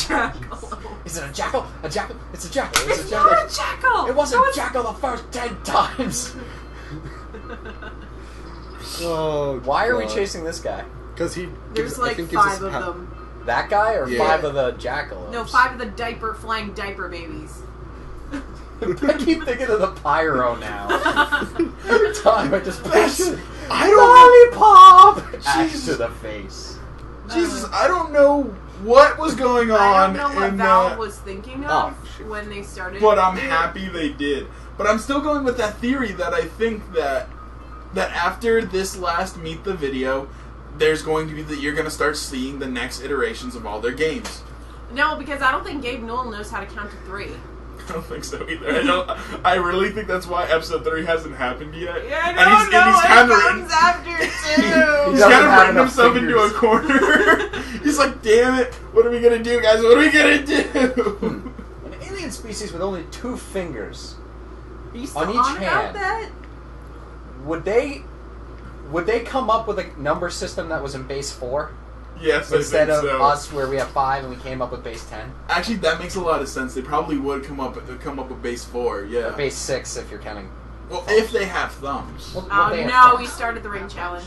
Jackal. Is it a jackal? A jackal? It's a jackal. It's a jackal. not a jackal. It wasn't That was- jackal the first 10 times. Oh, Why are we God. chasing this guy? Because he. There's I like think gives us 5 of pow- them. That guy or Yeah. 5 of the jackalopes? No, 5 of the flying diaper babies. I keep thinking of the pyro now. Every time I just That's- I don't lollipop. Axe Jesus. to the face. Jesus, I don't know what was going on. I don't know what in Valve that, was thinking Oh, of shit. when they started. but I'm it. happy they did. But I'm still going with that theory that I think that after this last Meet the Video, there's going to be that you're going to start seeing the next iterations of all their games. No, because I don't think Gabe Newell knows how to count to 3. I don't think so either. I really think that's why episode 3 hasn't happened yet. Yeah, I and don't he's know kind what of comes after He's 2. kind doesn't of have written enough himself into a fingers. corner. He's like, damn it, what are we going to do, guys? What are we going to do? An alien species with only 2 fingers. Are you still On each on about hand. that? Would they come up with a number system that was in base 4 Yes, instead I of think so. us where we have 5 and we came up with base 10? Actually, that makes a lot of sense. They probably would come up with base 4, yeah. Or base 6 if you're counting. Well, if they have thumbs. Well, Oh they have no, thumbs. we started the ring challenge.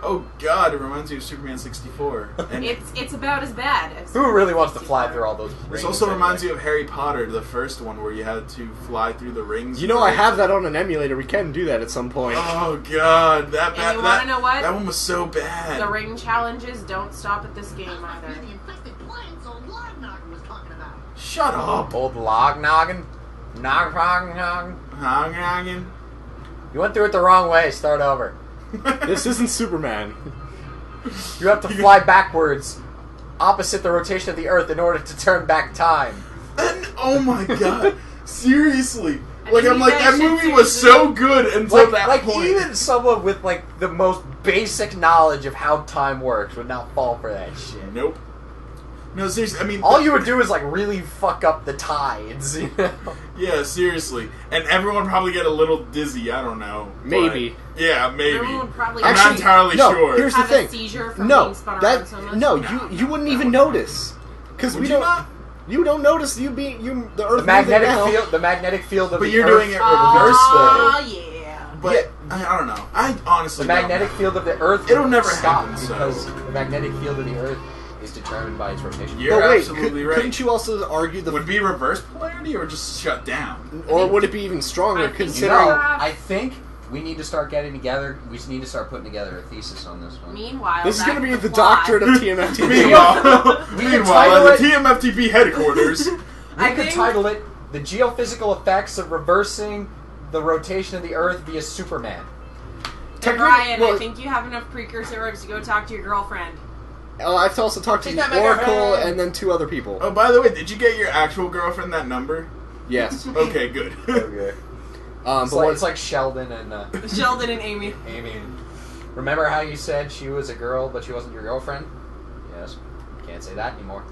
Oh god, it reminds me of Superman 64. And It's about as bad as Who really wants to fly through all those rings? this also reminds me of Harry Potter, the first one, where you had to fly through the rings. You know, I have that on an emulator. We can do that at some point. Oh god, that And you wanna know what? That one was so bad. The ring challenges don't stop at this game Must either. be the infected planes old Lognock was talking about. Shut up. Old log noggin. Nog. Hang. You went through it the wrong way. Start over. This isn't Superman. You have to fly backwards, opposite the rotation of the Earth, in order to turn back time. And oh my god, seriously. I Like mean, I'm you like guys that should movie was seriously- so good until Like, that like point. even someone with like the most basic knowledge of how time works would not fall for that shit. Nope. No, seriously. I mean, All you would do is like really fuck up the tides. You know? yeah, seriously, and everyone probably get a little dizzy. I don't know. but- Maybe. Yeah, maybe. Everyone would probably I'm not entirely no, sure. Here's the have thing. a seizure from No, being spun around so much. you wouldn't even notice because Would we you don't. not? You don't notice the Earth The moving magnetic now. field of But the you're Earth. doing it Oh reverse, yeah. But I don't know. I honestly The magnetic don't know. field of the Earth It'll would never stop happen, so- because the magnetic field of the Earth is determined by its rotation. You're But wait, absolutely right. couldn't you also argue the... Would it be reverse polarity or just shut down? Or would it be even stronger, I think- considering... I think we need to start getting together. We just need to start putting together a thesis on this one. Meanwhile, This is back going to be at the plot. doctorate of TMFTV. Meanwhile, at the TMFTP headquarters, We I could think- title it "The Geophysical Effects of Reversing the Rotation of the Earth via Superman." Hey, Brian, well, I think you have enough precursor herbs to go talk to your girlfriend. I have to also talk to Take the that, my Oracle girlfriend. and then 2 other people. oh, by the way, did you get your actual girlfriend that number? Yes. Okay, good. Okay. But It's, what, it's like Sheldon and Sheldon and Amy. Amy. Remember how you said she was a girl, but she wasn't your girlfriend? Yes. Can't say that anymore.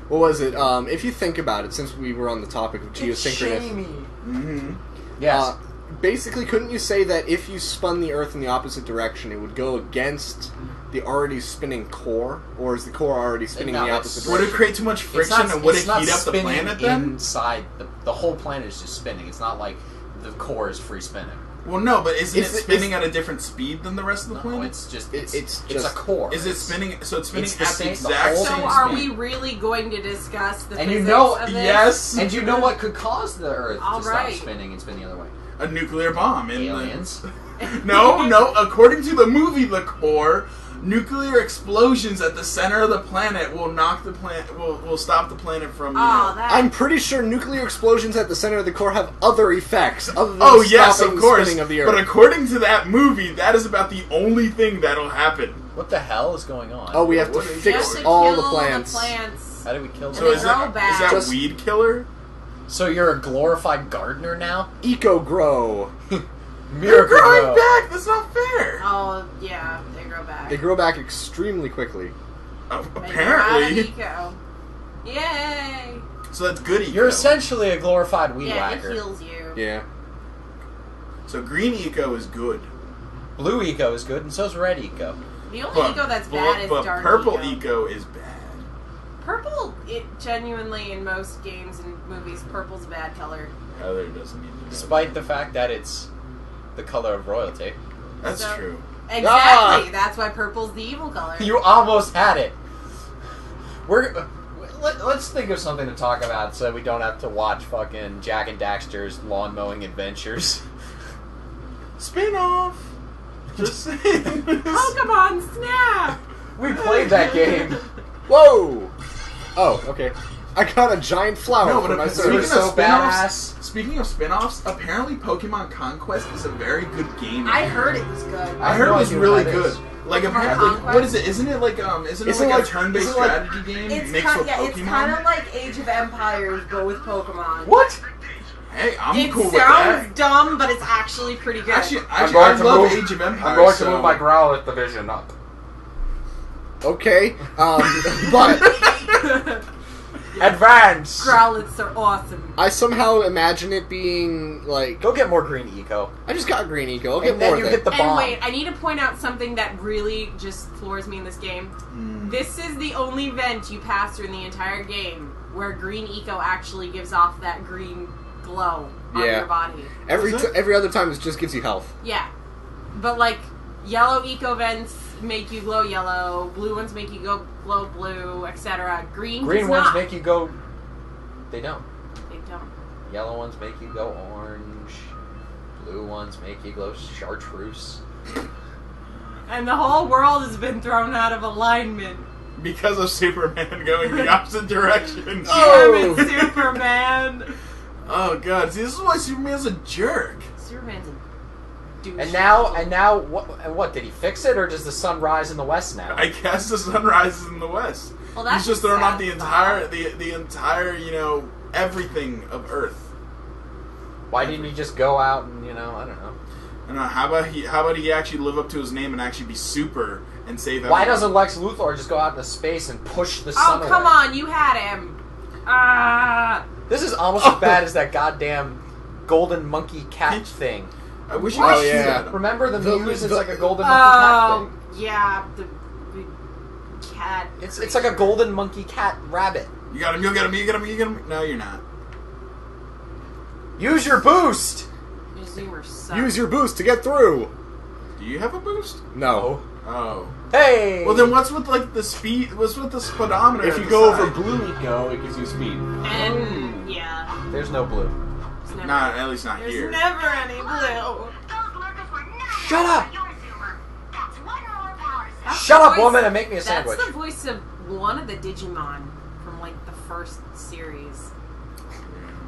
what was it? If you think about it, since we were on the topic of geosynchronous... Mm-hmm. Yes. Basically, couldn't you say that if you spun the Earth in the opposite direction, it would go against the already spinning core? Or is the core already spinning in the No, opposite Would direction? it create too much friction and would it heat up the planet then? Inside the whole planet is just spinning. It's not like the core is free spinning. Well, no, but isn't it Is it- spinning is- at a different speed than the rest of the No, planet? it's just It's it's just- a core. Is it It's- spinning? So it's spinning it's the at same- the the exact whole So same are speed. we really going to discuss the And you physics know- of this? Yes. And you know what could cause the Earth All to stop right. spinning and spin the other way? A nuclear bomb. In Aliens. No. According to the movie The Core, nuclear explosions at the center of the planet will knock the planet. Will stop the planet from. You Oh, know, that. I'm pretty sure nuclear explosions at the center of the core have other effects other than Oh yes, stopping of course. the spinning of the Earth. But according to that movie, that is about the only thing that'll happen. What the hell is going on? Oh, we have to What is- You have fix to all kill the plants. How do we kill So they them? is grow that back. Just- weed killer? So you're a glorified gardener now? Eco grow. They're growing Grow. back. That's not fair. Oh, yeah, they grow back. They grow back extremely quickly. Apparently. Eco. Yay! So that's good eco. You're essentially a glorified weed Yeah, whacker. it heals you. Yeah. So green eco is good. Blue eco is good, and so's red eco. The only eco that's bad is but dark purple eco. eco is bad. Purple, it genuinely in most games and movies, purple's a bad color. Heather doesn't need to know. Despite the fact that it's the color of royalty. That's So- true. Exactly. That's why purple's the evil color. You almost had it. Let's think of something to talk about so we don't have to watch fucking Jack and Daxter's lawn mowing adventures. Spin off. Just saying. Pokemon Snap. We played that game. Whoa! Oh, okay. I got a giant flower No, for but my speaking It of was service. so spin-offs, badass. speaking of spin-offs, apparently Pokemon Conquest is a very good game. I heard it was good. I heard it was no idea really what that good. is. Like Pokemon apparently, Conquest? what is it? Isn't it like isn't it Isn't like like- a turn-based isn't like- strategy game It's mixed with it's Pokemon? kind of like Age of Empires, but with Pokemon. What? Hey, I'm It cool with sounds that. dumb, but it's actually pretty good. Actually, I'm I going to love move- Age of Empires. I'm going to so- move my Growlithe division up. Okay, but Advance! Growlithes are awesome. I somehow imagine it being like... Go get more green eco. I just got green eco. I'll get And then more you of get it. the And bomb. wait, I need to point out something that really just floors me in this game. This is the only vent you pass through in the entire game where green eco actually gives off that green glow on Yeah. your body. Every other time it just gives you health. Yeah. But like, yellow eco vents make you glow yellow, blue ones make you go glow blue, etc. Green Green does ones not. make you go... They don't. They don't. Yellow ones make you go orange. Blue ones make you glow chartreuse. And the whole world has been thrown out of alignment. because of Superman going the opposite direction. Oh! Damn it, Superman! Oh god, see, this is why Superman's a jerk. Superman's a douche. And now, what did he fix it, or does the sun rise in the west now? I guess the sun rises in the west. Well, that's He's just throwing off sad the thought. entire, you know, everything of Earth. Why didn't he just go out and, I don't know. I don't know, how about he actually live up to his name and actually be super and save everyone? Why doesn't Lex Luthor just go out into space and push the Oh, sun away? come on, you had him. Ah. This is almost as bad as that goddamn golden monkey cat thing. I wish you Oh, could see yeah. that. Remember the Muse? It's like a golden monkey Oh, cat thing. yeah, the cat. It's like a golden monkey cat rabbit. You got him, you got him, you got him, you got him. No, you're not. Use your boost! Your Zoomer sucks. Use your boost to get through. Do you have a boost? No. Oh. Hey! Well, then what's with like the speed? What's with the speedometer? If at you the go side? over blue eco, it gives you speed. And yeah, There's no blue. it's never, Not at least not there's here. never any blue. Those lurkers were never Shut up! your zoomer. That's one more power cell. That's Shut the up, voice- woman, and make me a sandwich. That's the voice of one of the Digimon from like the first series.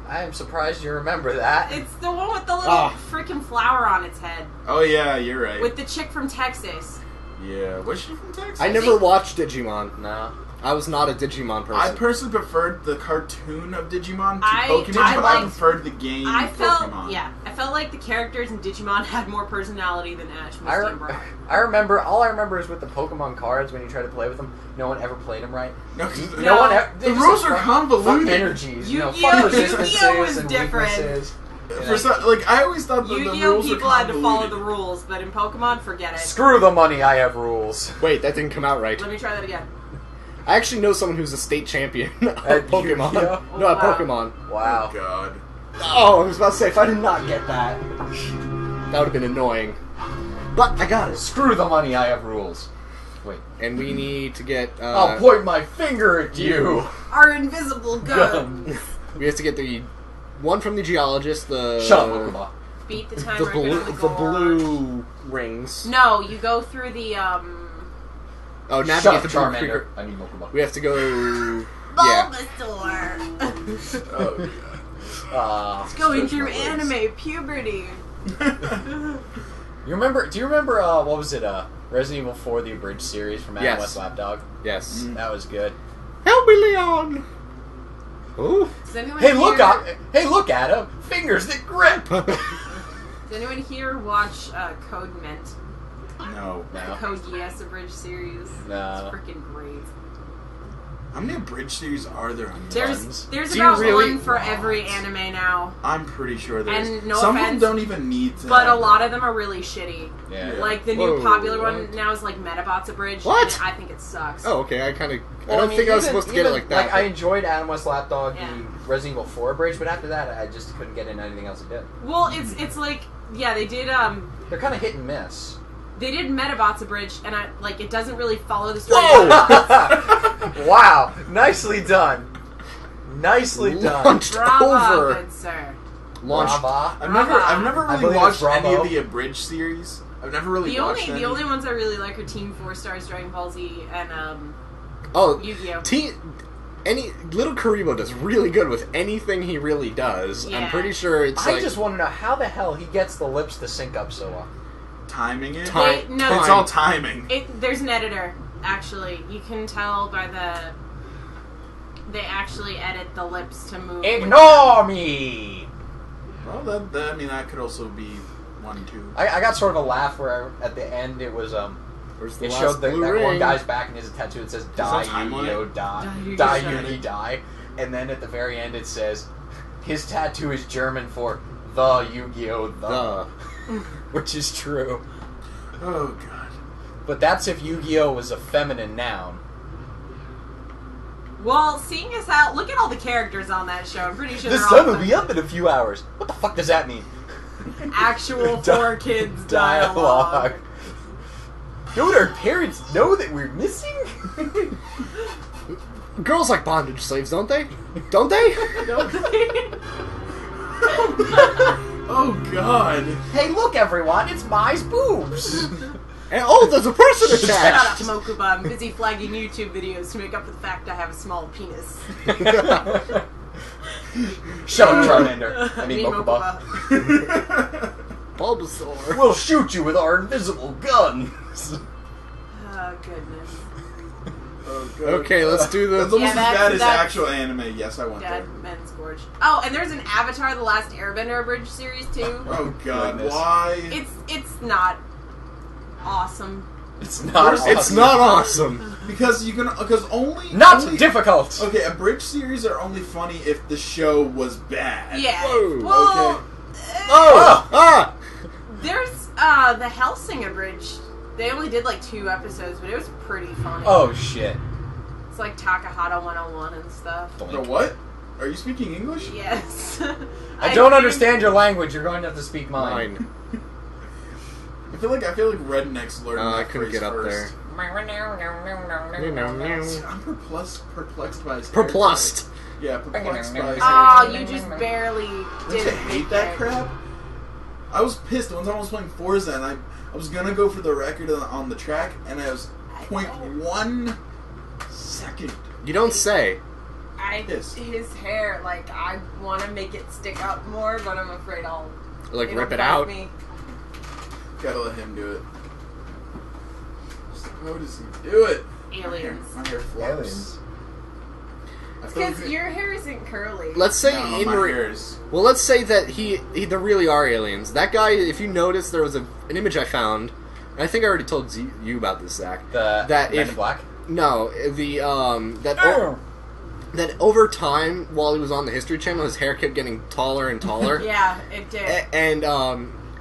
I am surprised you remember that. It's the one with the little Ah. freaking flower on its head. Oh yeah, you're right. With the chick from Texas. Yeah, was she from Texas? I never watched Digimon. No. I was not a Digimon person. I personally preferred the cartoon of Digimon to I Pokemon, but I liked- preferred the game I felt, Pokemon. yeah, I felt like the characters in Digimon had more personality than Ash, Misty, and Brock. I remember, all I remember is with the Pokemon cards when you try to play with them, no one ever played them right. No, 'cause No No. one ever, the rules are fuck convoluted. energies, Yu-Gi-Oh! fuck resistances Yu-Gi-Oh! was and different. weaknesses. For some, like I always thought the Yu-Gi-Oh! rules were people had to follow convoluted. the rules, but in Pokemon, forget it. Screw the money, I have rules. Wait, that didn't come out right. Let me try that again. I actually know someone who's a state champion of At Pokemon. Yu-Gi-Oh? No, at Wow. Pokemon. Wow. Oh god. Oh, I was about to say, if I did not get that, that would have been annoying. But I got it. Screw the money, I have rules. Wait. And we need to get. I'll point my finger at you. Our invisible gun. We have to get the one from the geologist. The Shut up, Mokuba. Beat the time the record blue, on the the gorge. blue rings. No, you go through the Oh, Shut navigate up, the blue Charmander. creeper. I need Mokuba. We have to go. Yeah. Bulbasaur. Oh It's Going through anime puberty. You remember? Do you remember? What was it? Resident Evil 4: The Abridged series from Adam Yes. West Lapdog. Yes. That was good. Help me, Leon. Ooh. Does anyone Hey, here, look, Adam! Fingers that grip. Does anyone here watch Code Mint? no. The No. Code Geass Abridged series? No. It's freaking great. How many bridge series are there on There's Do you about really- one for every anime now, I'm pretty sure there's. And no Some of offense, them don't even need to. but a have lot them. of them are really shitty. Yeah. Like the new Whoa, popular what? one now is like Metabots Abridged. What? And I think it sucks. Oh, okay. I kind of. Well, I don't mean, think I was even- supposed to get it even- like that. I enjoyed Adam West Lapdog, Yeah. the Resident Evil 4 Abridged, but after that, I just couldn't get into anything else it did. Well, it's like yeah, they did They're kind of hit and miss. they did Metabots Abridged, and it doesn't really follow the story. Whoa! of Metabots. Wow, nicely done. Nicely done. Launched Bravo, over. good sir. Launched. Brava. I've never I really believe watched it's Bravo. any of the abridged series. I've never really watched any. The only ones I really like are Team 4 Stars, Dragon Ball Z, and Oh, Yu-Gi-Oh. Little Karibo does really good with anything he really does. I'm Yeah. pretty sure it's I like just want to know how the hell he gets the lips to sync up so well. Timing it. Time. No, It's all timing. There's an editor, actually. You can tell by they actually edit the lips to move. Ignore me! Well, that I mean that could also be one too. I got sort of a laugh where at the end it was Where's the it last showed that blue one ring? guy's back and he has a tattoo that says no die time on Yu-Gi-Oh! it? Die Die, die Yu-Gi-Oh! Yu-Gi die, and then at the very end it says his tattoo is German for the Yu-Gi-Oh! The. Which is true, Oh god. but that's if Yu-Gi-Oh! Was a feminine noun. Well, seeing as how look at all the characters on that show, I'm pretty sure The they're sun all will be up in a few hours. What the fuck does that mean? actual 4 kids dialogue. Don't our parents know that we're missing? Girls like bondage slaves, don't they? Don't they? Don't they? Oh god. Hey, look everyone, it's Mai's boobs. And, oh, there's a person Shut up, attached. Mokuba. I'm busy flagging YouTube videos to make up for the fact I have a small penis. Shut up, Charmander. I mean, Mokuba. Bulbasaur. We'll shoot you with our invisible guns. Oh, goodness. Oh, god. Okay, let's do the. That's almost Yeah, as bad as that's- actual anime. Yes, I went Dead there. Men's Gorge. Oh, and there's an Avatar: The Last Airbender Abridged series too. Oh god, Goodness. why? It's not awesome. It's not. It's not awesome. Because only Not only, difficult. Okay, abridged series are only funny if the show was bad. Yeah. Whoa, Well, okay. Oh! Ah! there's the Hellsing Abridged. They only did like 2 episodes, but it was pretty funny. Oh shit. It's like Takahata 101 and stuff. The what? Are you speaking English? Yes. I don't understand your language. You're going to have to speak mine. Mine. I feel like rednecks learn that I couldn't phrase get up first. there. I'm perplexed by his Perplexed. Yeah, perplexed by his Oh, you just barely Don't did you it. hate that crap? I was pissed. One time I was playing Forza and I was gonna go for the record on the track and I was 0.1 second. You don't say. Yes. His hair, like, I want to make it stick up more, but I'm afraid I'll... Like, it'll rip it bite out? Me. Gotta let him do it. How does he do it? Aliens. My hair flops. Aliens. Because your hair isn't curly. Let's say No, in my hair is... Well, let's say that there really are aliens. That guy, if you notice, there was an image I found, and I think I already told you about this, Zach. The that Men in Black? No, that over time, while he was on the History Channel, his hair kept getting taller and taller. Yeah, it did. And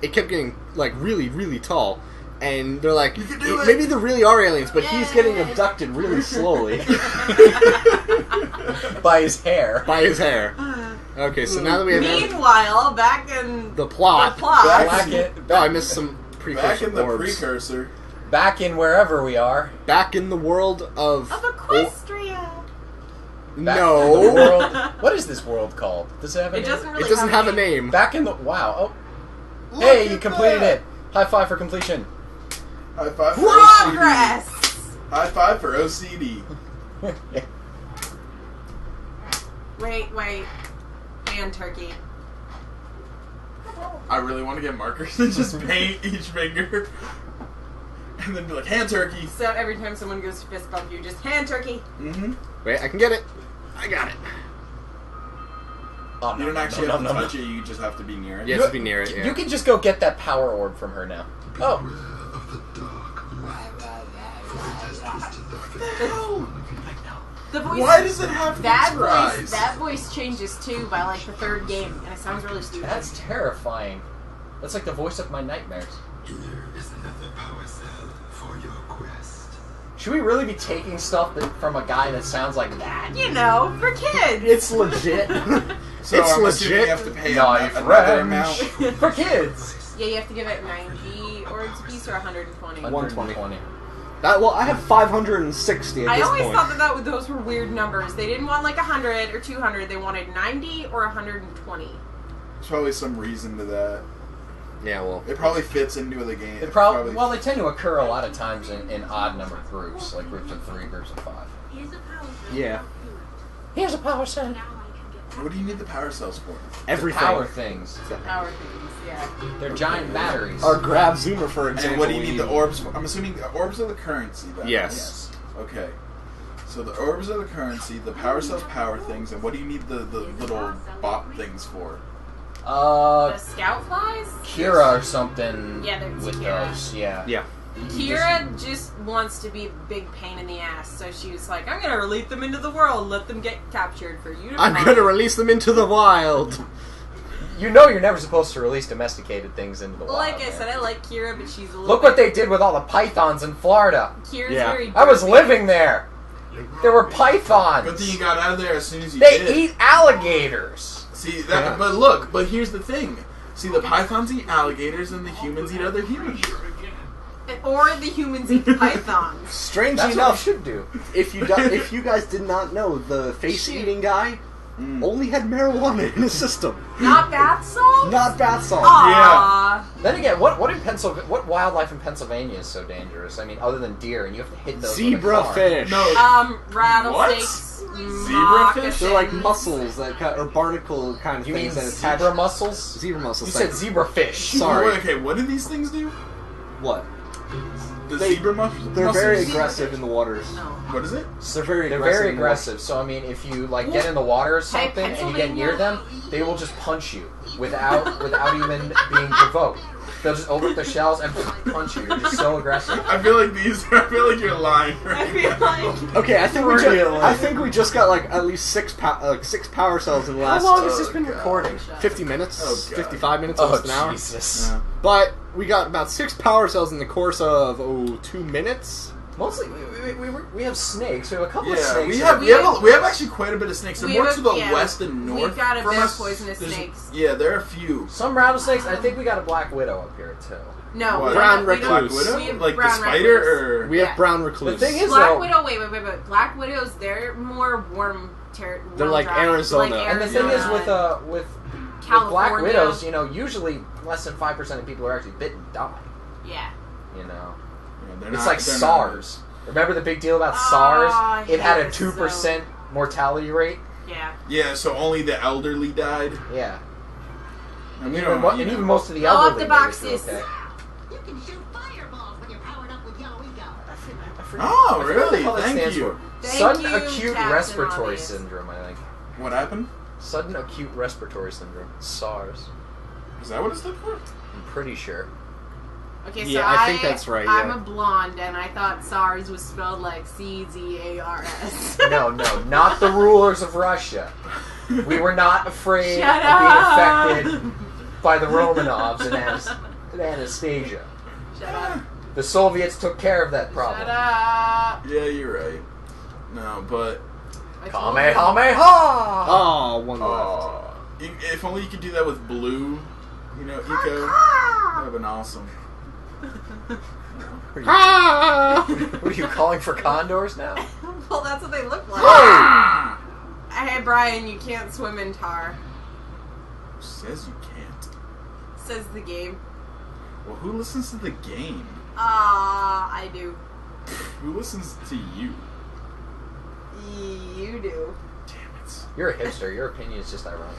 it kept getting, like, really, really tall. And they're like, You can do it! maybe there really are aliens, but he's getting abducted really slowly. By his hair. By his hair. Okay, so now that we have Meanwhile, back in the plot. Back I missed some precursor Back in the orbs. precursor. Back in wherever we are. Back in the world of... Of Equestria. Back No. in the world. What is this world called? Does it have a It name? doesn't really It doesn't have a name. Back in the... Wow. Oh. Look Hey, at you completed that. it. High five for completion. High five for Progress! OCD. High five for OCD. Wait. Hand turkey. I really want to get markers and just paint each finger. And then be like, hand turkey. So every time someone goes to fist bump you, just hand turkey. Mm-hmm. Wait, I can get it. I got it. Oh, You don't actually have to touch it, you just have to be near it. You have to be near it, yeah. You can just go get that power orb from her now. Oh. The voice. Why does it have that these voice? eyes? That voice changes too by like the third game, and it sounds really stupid. That's terrifying. That's like the voice of my nightmares. Here is another power cell for your quest. Should we really be taking stuff from a guy that sounds like that? You know, for kids. It's legit. So It's I'm assuming legit. you have to pay Knife another wrench. amount. For kids. Yeah, you have to give it 90 orbs a piece or 120. 120. I have 560 at I this always point. thought those were weird numbers. They didn't want like 100 or 200. They wanted 90 or 120. There's probably some reason to that. Yeah, well. It probably fits into the game. It probably well, they tend to occur a lot of times in odd numbered groups, like groups of 3, groups of 5. Here's a power cell. Yeah. Here's a power cell. Now I can get What do you need the power cells for? Everything. Power things. The power things, yeah. They're giant batteries. Our grab zoomer, for example. And what do you need the orbs for? I'm assuming the orbs are the currency, then. Yes. Okay. So the orbs are the currency, the power cells power things, and what do you need the little bot things for? The scout flies? Kira or something. Yeah, there's with Kira. those. Yeah. Yeah. Kira just wants to be a big pain in the ass, so she was like, I'm gonna release them into the world, let them get captured for you to I'm find." gonna release them into the wild. You know you're never supposed to release domesticated things into the wild. Like I man. said, I like Kira, but she's a little Look what they did with all the pythons in Florida. Kira's Yeah. very I was derpy. living there. There were pythons. Good thing you got out of there as soon as you They did. eat alligators. See that? Yeah. But here's the thing. See, the pythons eat alligators, and the humans eat other humans. Or the humans eat pythons. Strangely That's what we enough, should do. if you guys did not know, the face-eating guy Mm. only had marijuana in his system. Not bath salts? Not bath salt. Aww. Then again, what in Pennsylvania? What wildlife in Pennsylvania is so dangerous? I mean, other than deer, and you have to hit those. with a car. Zebrafish. No. Rattlesnakes. Zebrafish? moccasins. They're like mussels or barnacle kind of You mean things that attach. zebra mussels? Zebra mussels. You said thanks. zebrafish. Sorry. Okay, what do these things do? What? The They- zebra They're very mussels? aggressive in the waters. No. What is it? They're very They're aggressive. very in the waters. aggressive. So I mean, if you like get in the water or Hey, something and you get near Pennsylvania. them, they will just punch you without even being provoked. They'll just open up their shells and punch you. They're just so aggressive. I feel like you're lying I right feel now. like Okay, I think Really? we just got like at least six power cells in the last How long has this Oh, been God. recording? 50 minutes, Oh, God. 55 minutes, Oh almost an hour. Jesus! Yeah. But we got about 6 power cells in the course of 2 minutes, Mostly, we have snakes. We have a couple of Yeah, snakes. we have actually quite a bit of snakes. They're We more have to the yeah, west and north. We've got a from bit of us. poisonous There's- snakes. Yeah, there are a few. Some rattlesnakes. I think we got a black widow up here too. No, What? Brown we don't- recluse. Black Widow? we have Like the brown spider, recluse. or We have Yeah. brown recluse. The thing is, Black though, Widow. Wait. Black Widows. They're more warm. They're warm like dry, Arizona. Like and the thing is Arizona. with California. black widows, usually less than 5% of people are actually bitten and die. Yeah. Yeah, they're It's not- like they're SARS. Remember the big deal about Oh, SARS? It had a yes, 2% mortality rate. Yeah. Not, yeah, so only the elderly died. Yeah. And we Even, don't, and you know. even most of the Blow up elderly the made it through boxes. okay. You can shoot fireballs when you're powered up with yellow ego. I forget Oh, what the really? hell that Thank stands you. for. Thank Sudden you, acute Captain respiratory Obvious. syndrome, I think. What happened? Sudden acute respiratory syndrome. SARS. Is that what it stood for? I'm pretty sure. Okay, so Yeah, I think that's right, I'm yeah. a blonde, and I thought SARS was spelled like CZARS. No, not the rulers of Russia. We were not afraid Shut of up! being affected by the Romanovs and Anastasia. Shut up. The Soviets took care of that problem. Shut up. Yeah, you're right. No, but I told you. Kamehameha! Oh, one left. if only you could do that with blue, eco. That would have been awesome. What are you calling for condors now? Well, that's what they look like. Ah! Hey, Brian, you can't swim in tar, Who says you can't? says the game. Well, who listens to the game? I do. Who listens to you? You do. Damn it. You're a hipster. Your opinion is just ironic.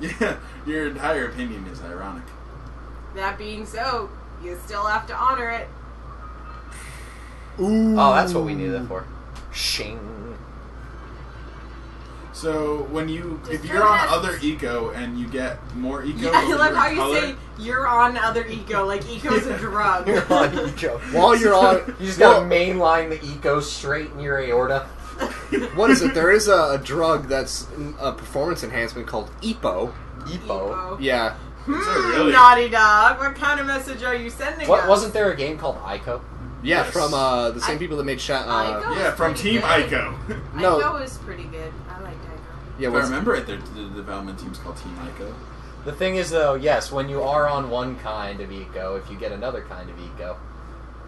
Yeah, your entire opinion is ironic. That being so, you still have to honor it. Ooh. Oh, that's what we need that for. Shing. So when if Just you're on protest. other eco and you get more eco, Yeah, I over love your how you color, say you're on other eco, like eco's a drug. You're on eco. While you're on... You just gotta mainline the eco straight in your aorta. What is it? There is a drug that's a performance enhancement called EPO. EPO. Yeah. Is there really? Naughty dog, what kind of message are you sending What us? wasn't there a game called ICO? Yeah, Yes. from the same people that made Ico? Yeah, from Pretty Team good. Ico. No. Ico is pretty good. I like Ico. Yeah, If I what's, remember it, the development team's called Team Ico. The thing is, though, yes, when you are on one kind of eco, if you get another kind of eco,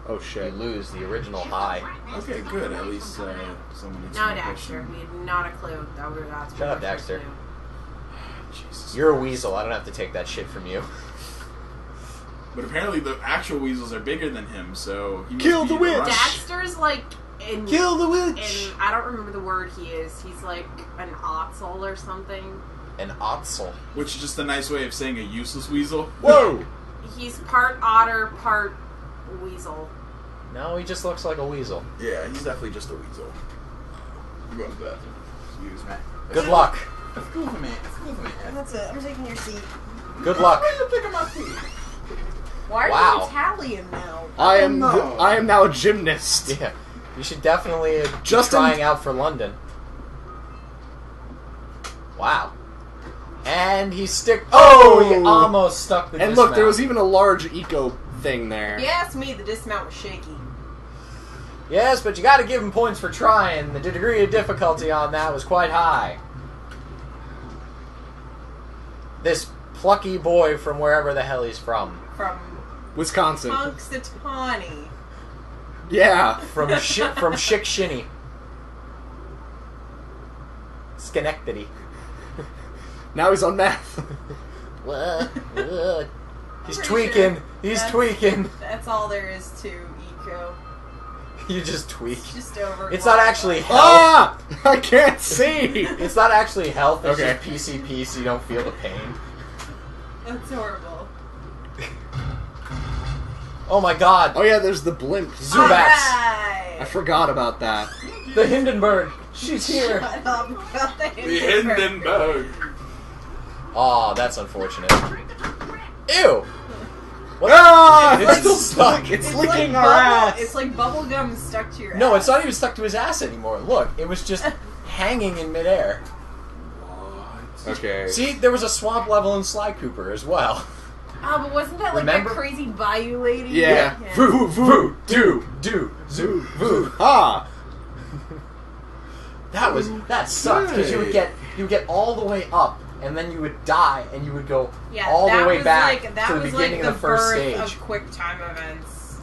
oh you shit. lose the original high. Okay, good. At least someone No, answered my Daxter, question. we had not a clue. That's Shut up, what we're supposed to Daxter. do. Jesus. You're a weasel. I don't have to take that shit from you. But apparently the actual weasels are bigger than him, so he must Kill be the witch! rush. Daxter's like in Kill the witch! I don't remember the word he is. He's like an otzel or something. An otzel. Which is just a nice way of saying a useless weasel. Whoa! He's part otter, part weasel. No, he just looks like a weasel. Yeah, he's definitely just a weasel. I'm going to the bathroom. Excuse me. Good luck. Excuse me. Excuse me. That's it. I'm taking your seat. Good luck. Why are you picking my feet? Why are Wow. you Italian now? I am No. I am now a gymnast. Yeah. You should definitely be Justin- trying out for London. Wow. And he stick. Oh, he almost stuck the And look, there dismount. was even a large eco thing there. If you asked me, the dismount was shaky. Yes, but you got to give him points for trying. The degree of difficulty on that was quite high. This plucky boy from wherever the hell he's from. From Wisconsin. Punxsutawney. Yeah. From Chick Shinny. Schenectady. Now he's on meth. What? He's Pretty tweaking. sure He's that's- tweaking. That's all there is to eco. You just tweak. It's just over. It's not actually health. Ah! I can't see! It's not actually health. It's Okay. just PCP, so you don't feel the pain. That's horrible. Oh my god. Oh yeah, there's the blimp. Zubats. I Alright. forgot about that. The Hindenburg. She's here. Shut up about the The Hindenburg. Aw, that's unfortunate. Ew. What? Ah! It's still stuck. It's like licking our bubble- ass. It's like bubble gum stuck to your No, ass. it's not even stuck to his ass anymore. Look, it was just hanging in midair. Okay. See, there was a swamp level in Sly Cooper as well. Oh, but wasn't that like Remember? that crazy Bayou lady? Yeah. Voo, voo, do, zoo, voo. Ha! That sucked because you would get all the way up and then you would die and you would go all the way back to the beginning of the first stage. Of quick time events.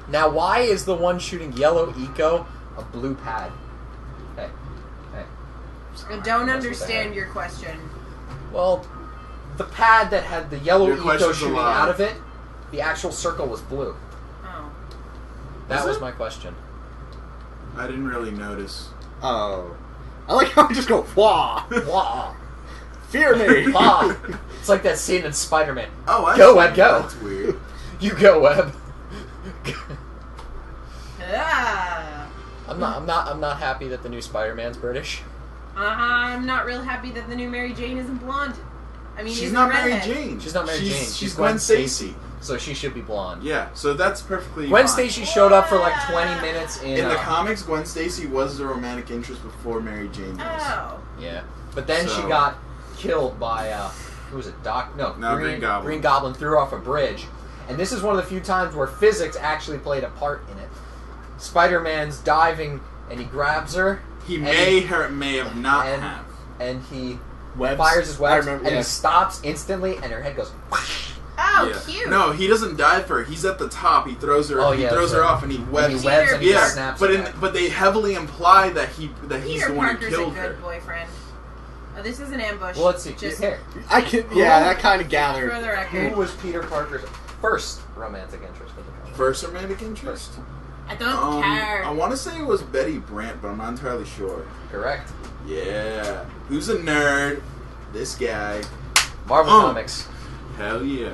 Now, why is the one shooting yellow eco a blue pad? Hey. I don't understand your question. Well, the pad that had the yellow Your eco question's shooting alive. out of it, the actual circle was blue. Oh. That Is was it? my question. I didn't really notice. Oh. I like how I just go, wah! Wah. Fear me! Wah. It's like that scene in Spider-Man. Oh, I Go, see. Webb, go. That's weird. You go, Webb. Ah. I'm not happy that the new Spider-Man's British. I'm not real happy that the new Mary Jane isn't blonde. I mean, She's isn't not a Mary redhead. Jane. She's not Mary Jane. She's Gwen Stacy. So she should be blonde. Yeah, so that's perfectly Gwen fine. Stacy showed up for like 20 minutes In the comics, Gwen Stacy was the romantic interest before Mary Jane was. Oh. Yeah, but then she So- got killed by who was it? Green Goblin. Green Goblin threw her off a bridge, and this is one of the few times where physics actually played a part in it. Spider-Man's diving, and he grabs her. He and may have not and- have. and he Webs. fires his I webs, remember, and yeah. he stops instantly, and her head goes. Oh, Yeah. cute. No, he doesn't dive for her. He's at the top. He throws her. Oh, he yeah, throws that's her right. off, and he webs. And he webs and he Yeah, snaps but her back. but they heavily imply that he's Peter the one Parker's who killed a good her. boyfriend. Oh, this is an ambush. Well, let's see. Just Here, I can, yeah, that kind of gathered. for the who record. was Peter Parker's first romantic interest in the comic? First romantic interest. I don't care. I want to say it was Betty Brant, but I'm not entirely sure. Correct. Yeah. Who's a nerd? This guy. Marvel Oh. Comics. Hell yeah.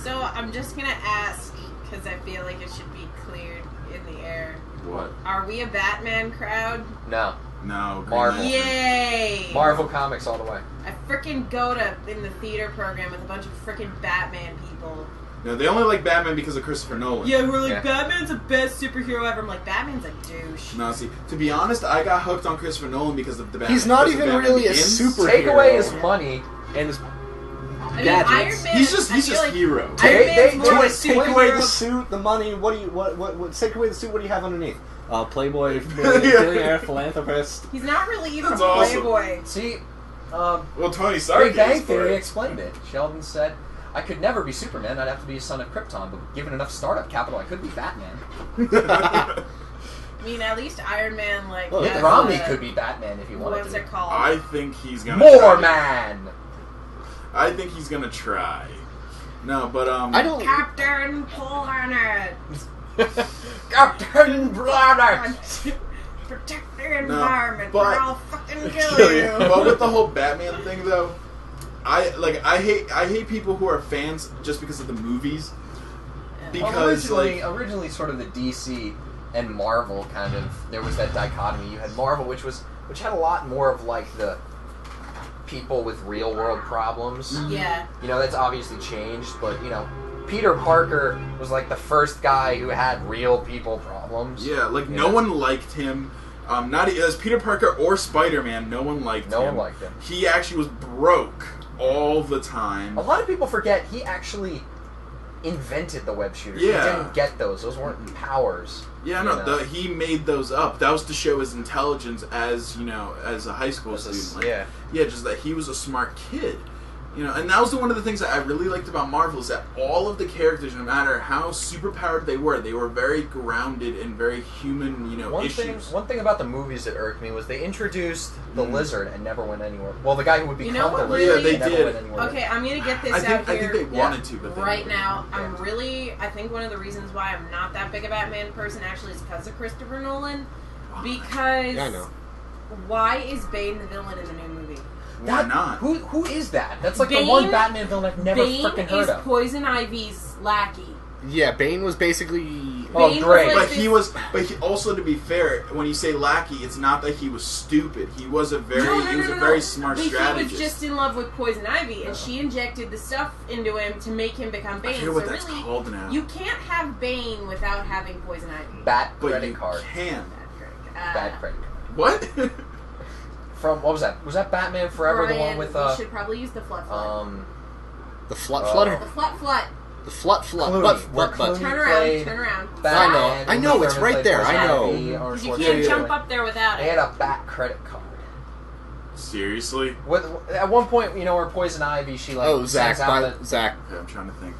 So I'm just gonna ask, because I feel like it should be cleared in the air. What? Are we a Batman crowd? No. No. Green Marvel. Lantern. Yay! Marvel Comics all the way. I frickin' go to in the theater program with a bunch of frickin' Batman people. No, they only like Batman because of Christopher Nolan. Yeah, we're like, Yeah. Batman's the best superhero ever. I'm like, Batman's a douche. No, see, to be honest, I got hooked on Christopher Nolan because of the Batman. He's not because of even Batman really a Begins. superhero. Take away his money. And his I mean, gadgets. Iron Man. He's just I feel like hero. Iron They- Man's they- more they- of a take away the superhero. suit, the money. What do you what? Take away the suit. What do you have underneath? Playboy, billionaire, philanthropist. He's not really even That's a awesome. playboy. See, Well, Tony Stark Big Bang is, Theory but- explained it. Sheldon said, I could never be Superman, I'd have to be a son of Krypton, but given enough startup capital, I could be Batman. I mean, at least Iron Man, like, Well, Mitt has Romney a- could be Batman if he wanted What's to. it called? I think he's gonna More try. Man! I think he's gonna try. No, but I don't. Captain Planet. Captain Planet! Protect the environment, but- or I'll fucking kill Kill you. you. but with the whole Batman thing though, I hate people who are fans just because of the movies. Because originally sort of the DC and Marvel kind of, there was that dichotomy. You had Marvel, which had a lot more of like the people with real world problems. Yeah. You know, that's obviously changed, but you know, Peter Parker was like the first guy who had real people problems. yeah, like You no know? one liked him. Not as Peter Parker or Spider-Man, no one liked him. No one liked him. He actually was broke all the time. A lot of people forget he actually invented the web shooters. Yeah. He didn't get those. Those weren't powers. Yeah, you no, know? he made those up. That was to show his intelligence as, as a high school student. Like, yeah. Yeah, just that he was a smart kid. And that was one of the things that I really liked about Marvel is that all of the characters, no matter how superpowered they were very grounded and very human, issues. One thing about the movies that irked me was they introduced the lizard and never went anywhere. Well, the guy who would become know the what lizard really- never Yeah, they went did. anywhere. Okay, I'm gonna get this I out think here they wanted to, but they right didn't. now. I think one of the reasons why I'm not that big a Batman person actually is because of Christopher Nolan. Because Yeah, I know. why is Bane the villain in the new movie? Why not? Who is that? That's like Bane- the one Batman villain I've never Bane freaking heard is of. Poison Ivy's lackey. Yeah, Bane was basically. Oh, Bane was great. like But this- he was. But he, also, to be fair, when you say lackey, it's not that he was stupid. He was a very. He was a very smart But strategist. He was just in love with Poison Ivy, and she injected the stuff into him to make him become I Bane. forget what so that's really, called now. you can't have Bane without having Poison Ivy. Bat but credit you card. can. Bad credit card. What? from what was that? Was that Batman Forever? Brian, the one with we should probably use the flut. The flutter? The flut. The flut. Clooney. But. Turn around. Batman. I know, it's right there, I know. Because you can't jump up there without They it. had a Bat credit card. Seriously? At one point, where Poison Ivy, she like. Oh, Zach. sends out Zach. Okay, I'm trying to think.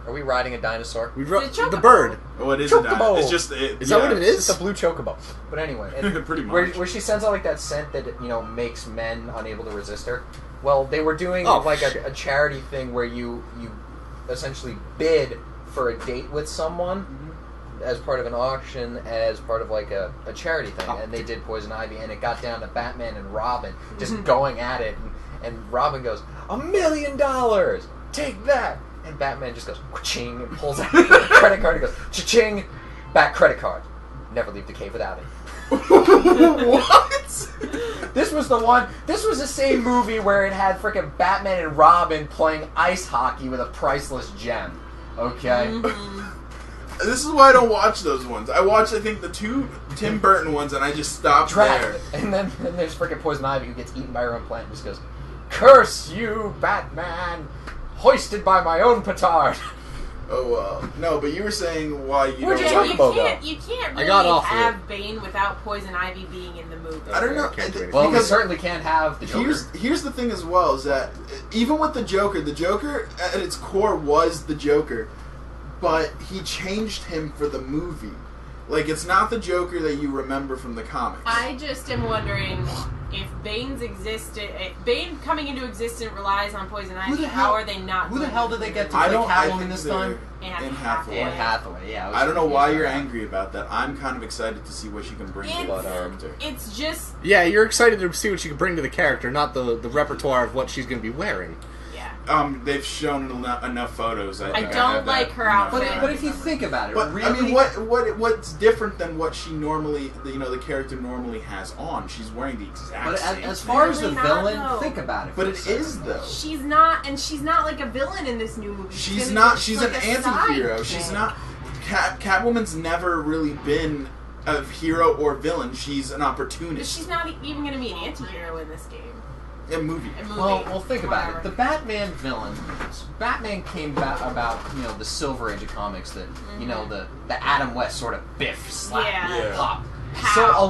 Are we riding a dinosaur? We It's wrote a chocobo. the bird. Oh, it is Chocobo. a dinosaur. It's just... Is that what it is? It's a blue chocobo. But anyway, Pretty much. where she sends out like that scent that makes men unable to resist her. Well, they were doing shit. a charity thing where you essentially bid for a date with someone as part of an auction, as part of like a charity thing, and they did Poison Ivy, and it got down to Batman and Robin just going at it, and Robin goes, $1 million, take that. And Batman just goes, cha-ching, and pulls out a credit card and goes, cha-ching, back credit card. Never leave the cave without it. What? This was the same movie where it had frickin' Batman and Robin playing ice hockey with a priceless gem. Okay? This is why I don't watch those ones. I watched, I think, the 2 Tim Burton ones, and I just stopped there. And then there's frickin' Poison Ivy who gets eaten by her own plant and just goes, curse you, Batman! Hoisted by my own petard. Oh, no, but you were saying why you Where'd don't you like... talk about? You can't I got really off of have Bane without Poison Ivy being in the movie. I don't know. Can't do anything. Well, we because certainly can't have the Joker. here's the thing as well, is that even with the Joker at its core was the Joker, but he changed him for the movie. Like, it's not the Joker that you remember from the comics. I just am wondering if if Bane coming into existence relies on Poison Ivy, how are they not? Who the hell did they get to I play don't. I Catwoman think this they're time? Anne Hathaway. Anne Hathaway, yeah. I don't know why you're angry about that. I'm kind of excited to see what she can bring to the It's- character. It's just Yeah, you're excited to see what she can bring to the character, not the repertoire of what she's going to be wearing. They've shown enough photos. I think don't have like that her enough outfit. time But to if you remember. think about it, But really, I mean, what's different than what she normally, the character normally has on? She's wearing the exact But same. as far as the Really not, villain, though. think about it. But for it a second. is though. she's not, and she's not like a villain in this new movie. She's gonna not. be She's like an a side anti-hero. She's thing. not. Catwoman's never really been a hero or villain. She's an But opportunist. she's not even going to be an anti-hero in this game. A movie. Well, think about it. Whatever. The Batman villain. Batman came about the Silver Age of comics that the Adam West sort of biff slap Yeah. pop. Pow. So a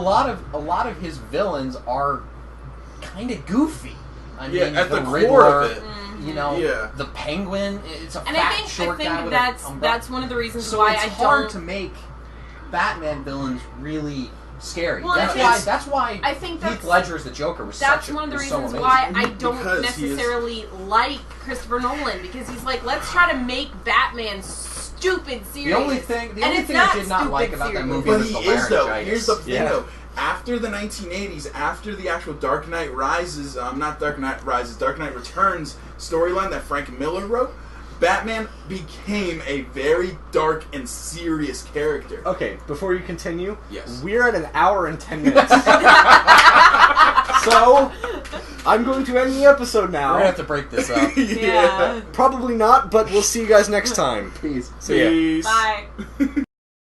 lot of his villains are kind of goofy. I mean, at the Riddler, core of it. Yeah. the Penguin. It's a And fat I think short guy with that's a umbrella. that's one of the reasons So why it's I hard don't. to make Batman villains really scary. Well, That's why I think Heath that's- Ledger's the Joker was That's such a one of the was so reasons amazing. why I don't Because he is- necessarily like Christopher Nolan, because he's like, let's try to make Batman stupid serious. The only thing And I it's did not stupid like about that serious. movie But was he the is though. laryngitis. Here's the thing Yeah. though. After the 1980s, after the actual Dark Knight Rises, not Dark Knight Rises, Dark Knight Returns storyline that Frank Miller wrote, Batman became a very dark and serious character. Okay, before you continue, Yes. we're at 1 hour and 10 minutes. So, I'm going to end the episode We're now. gonna have to break this up. Yeah. Probably not, but we'll see you guys next time. Peace. See ya. Peace. Bye.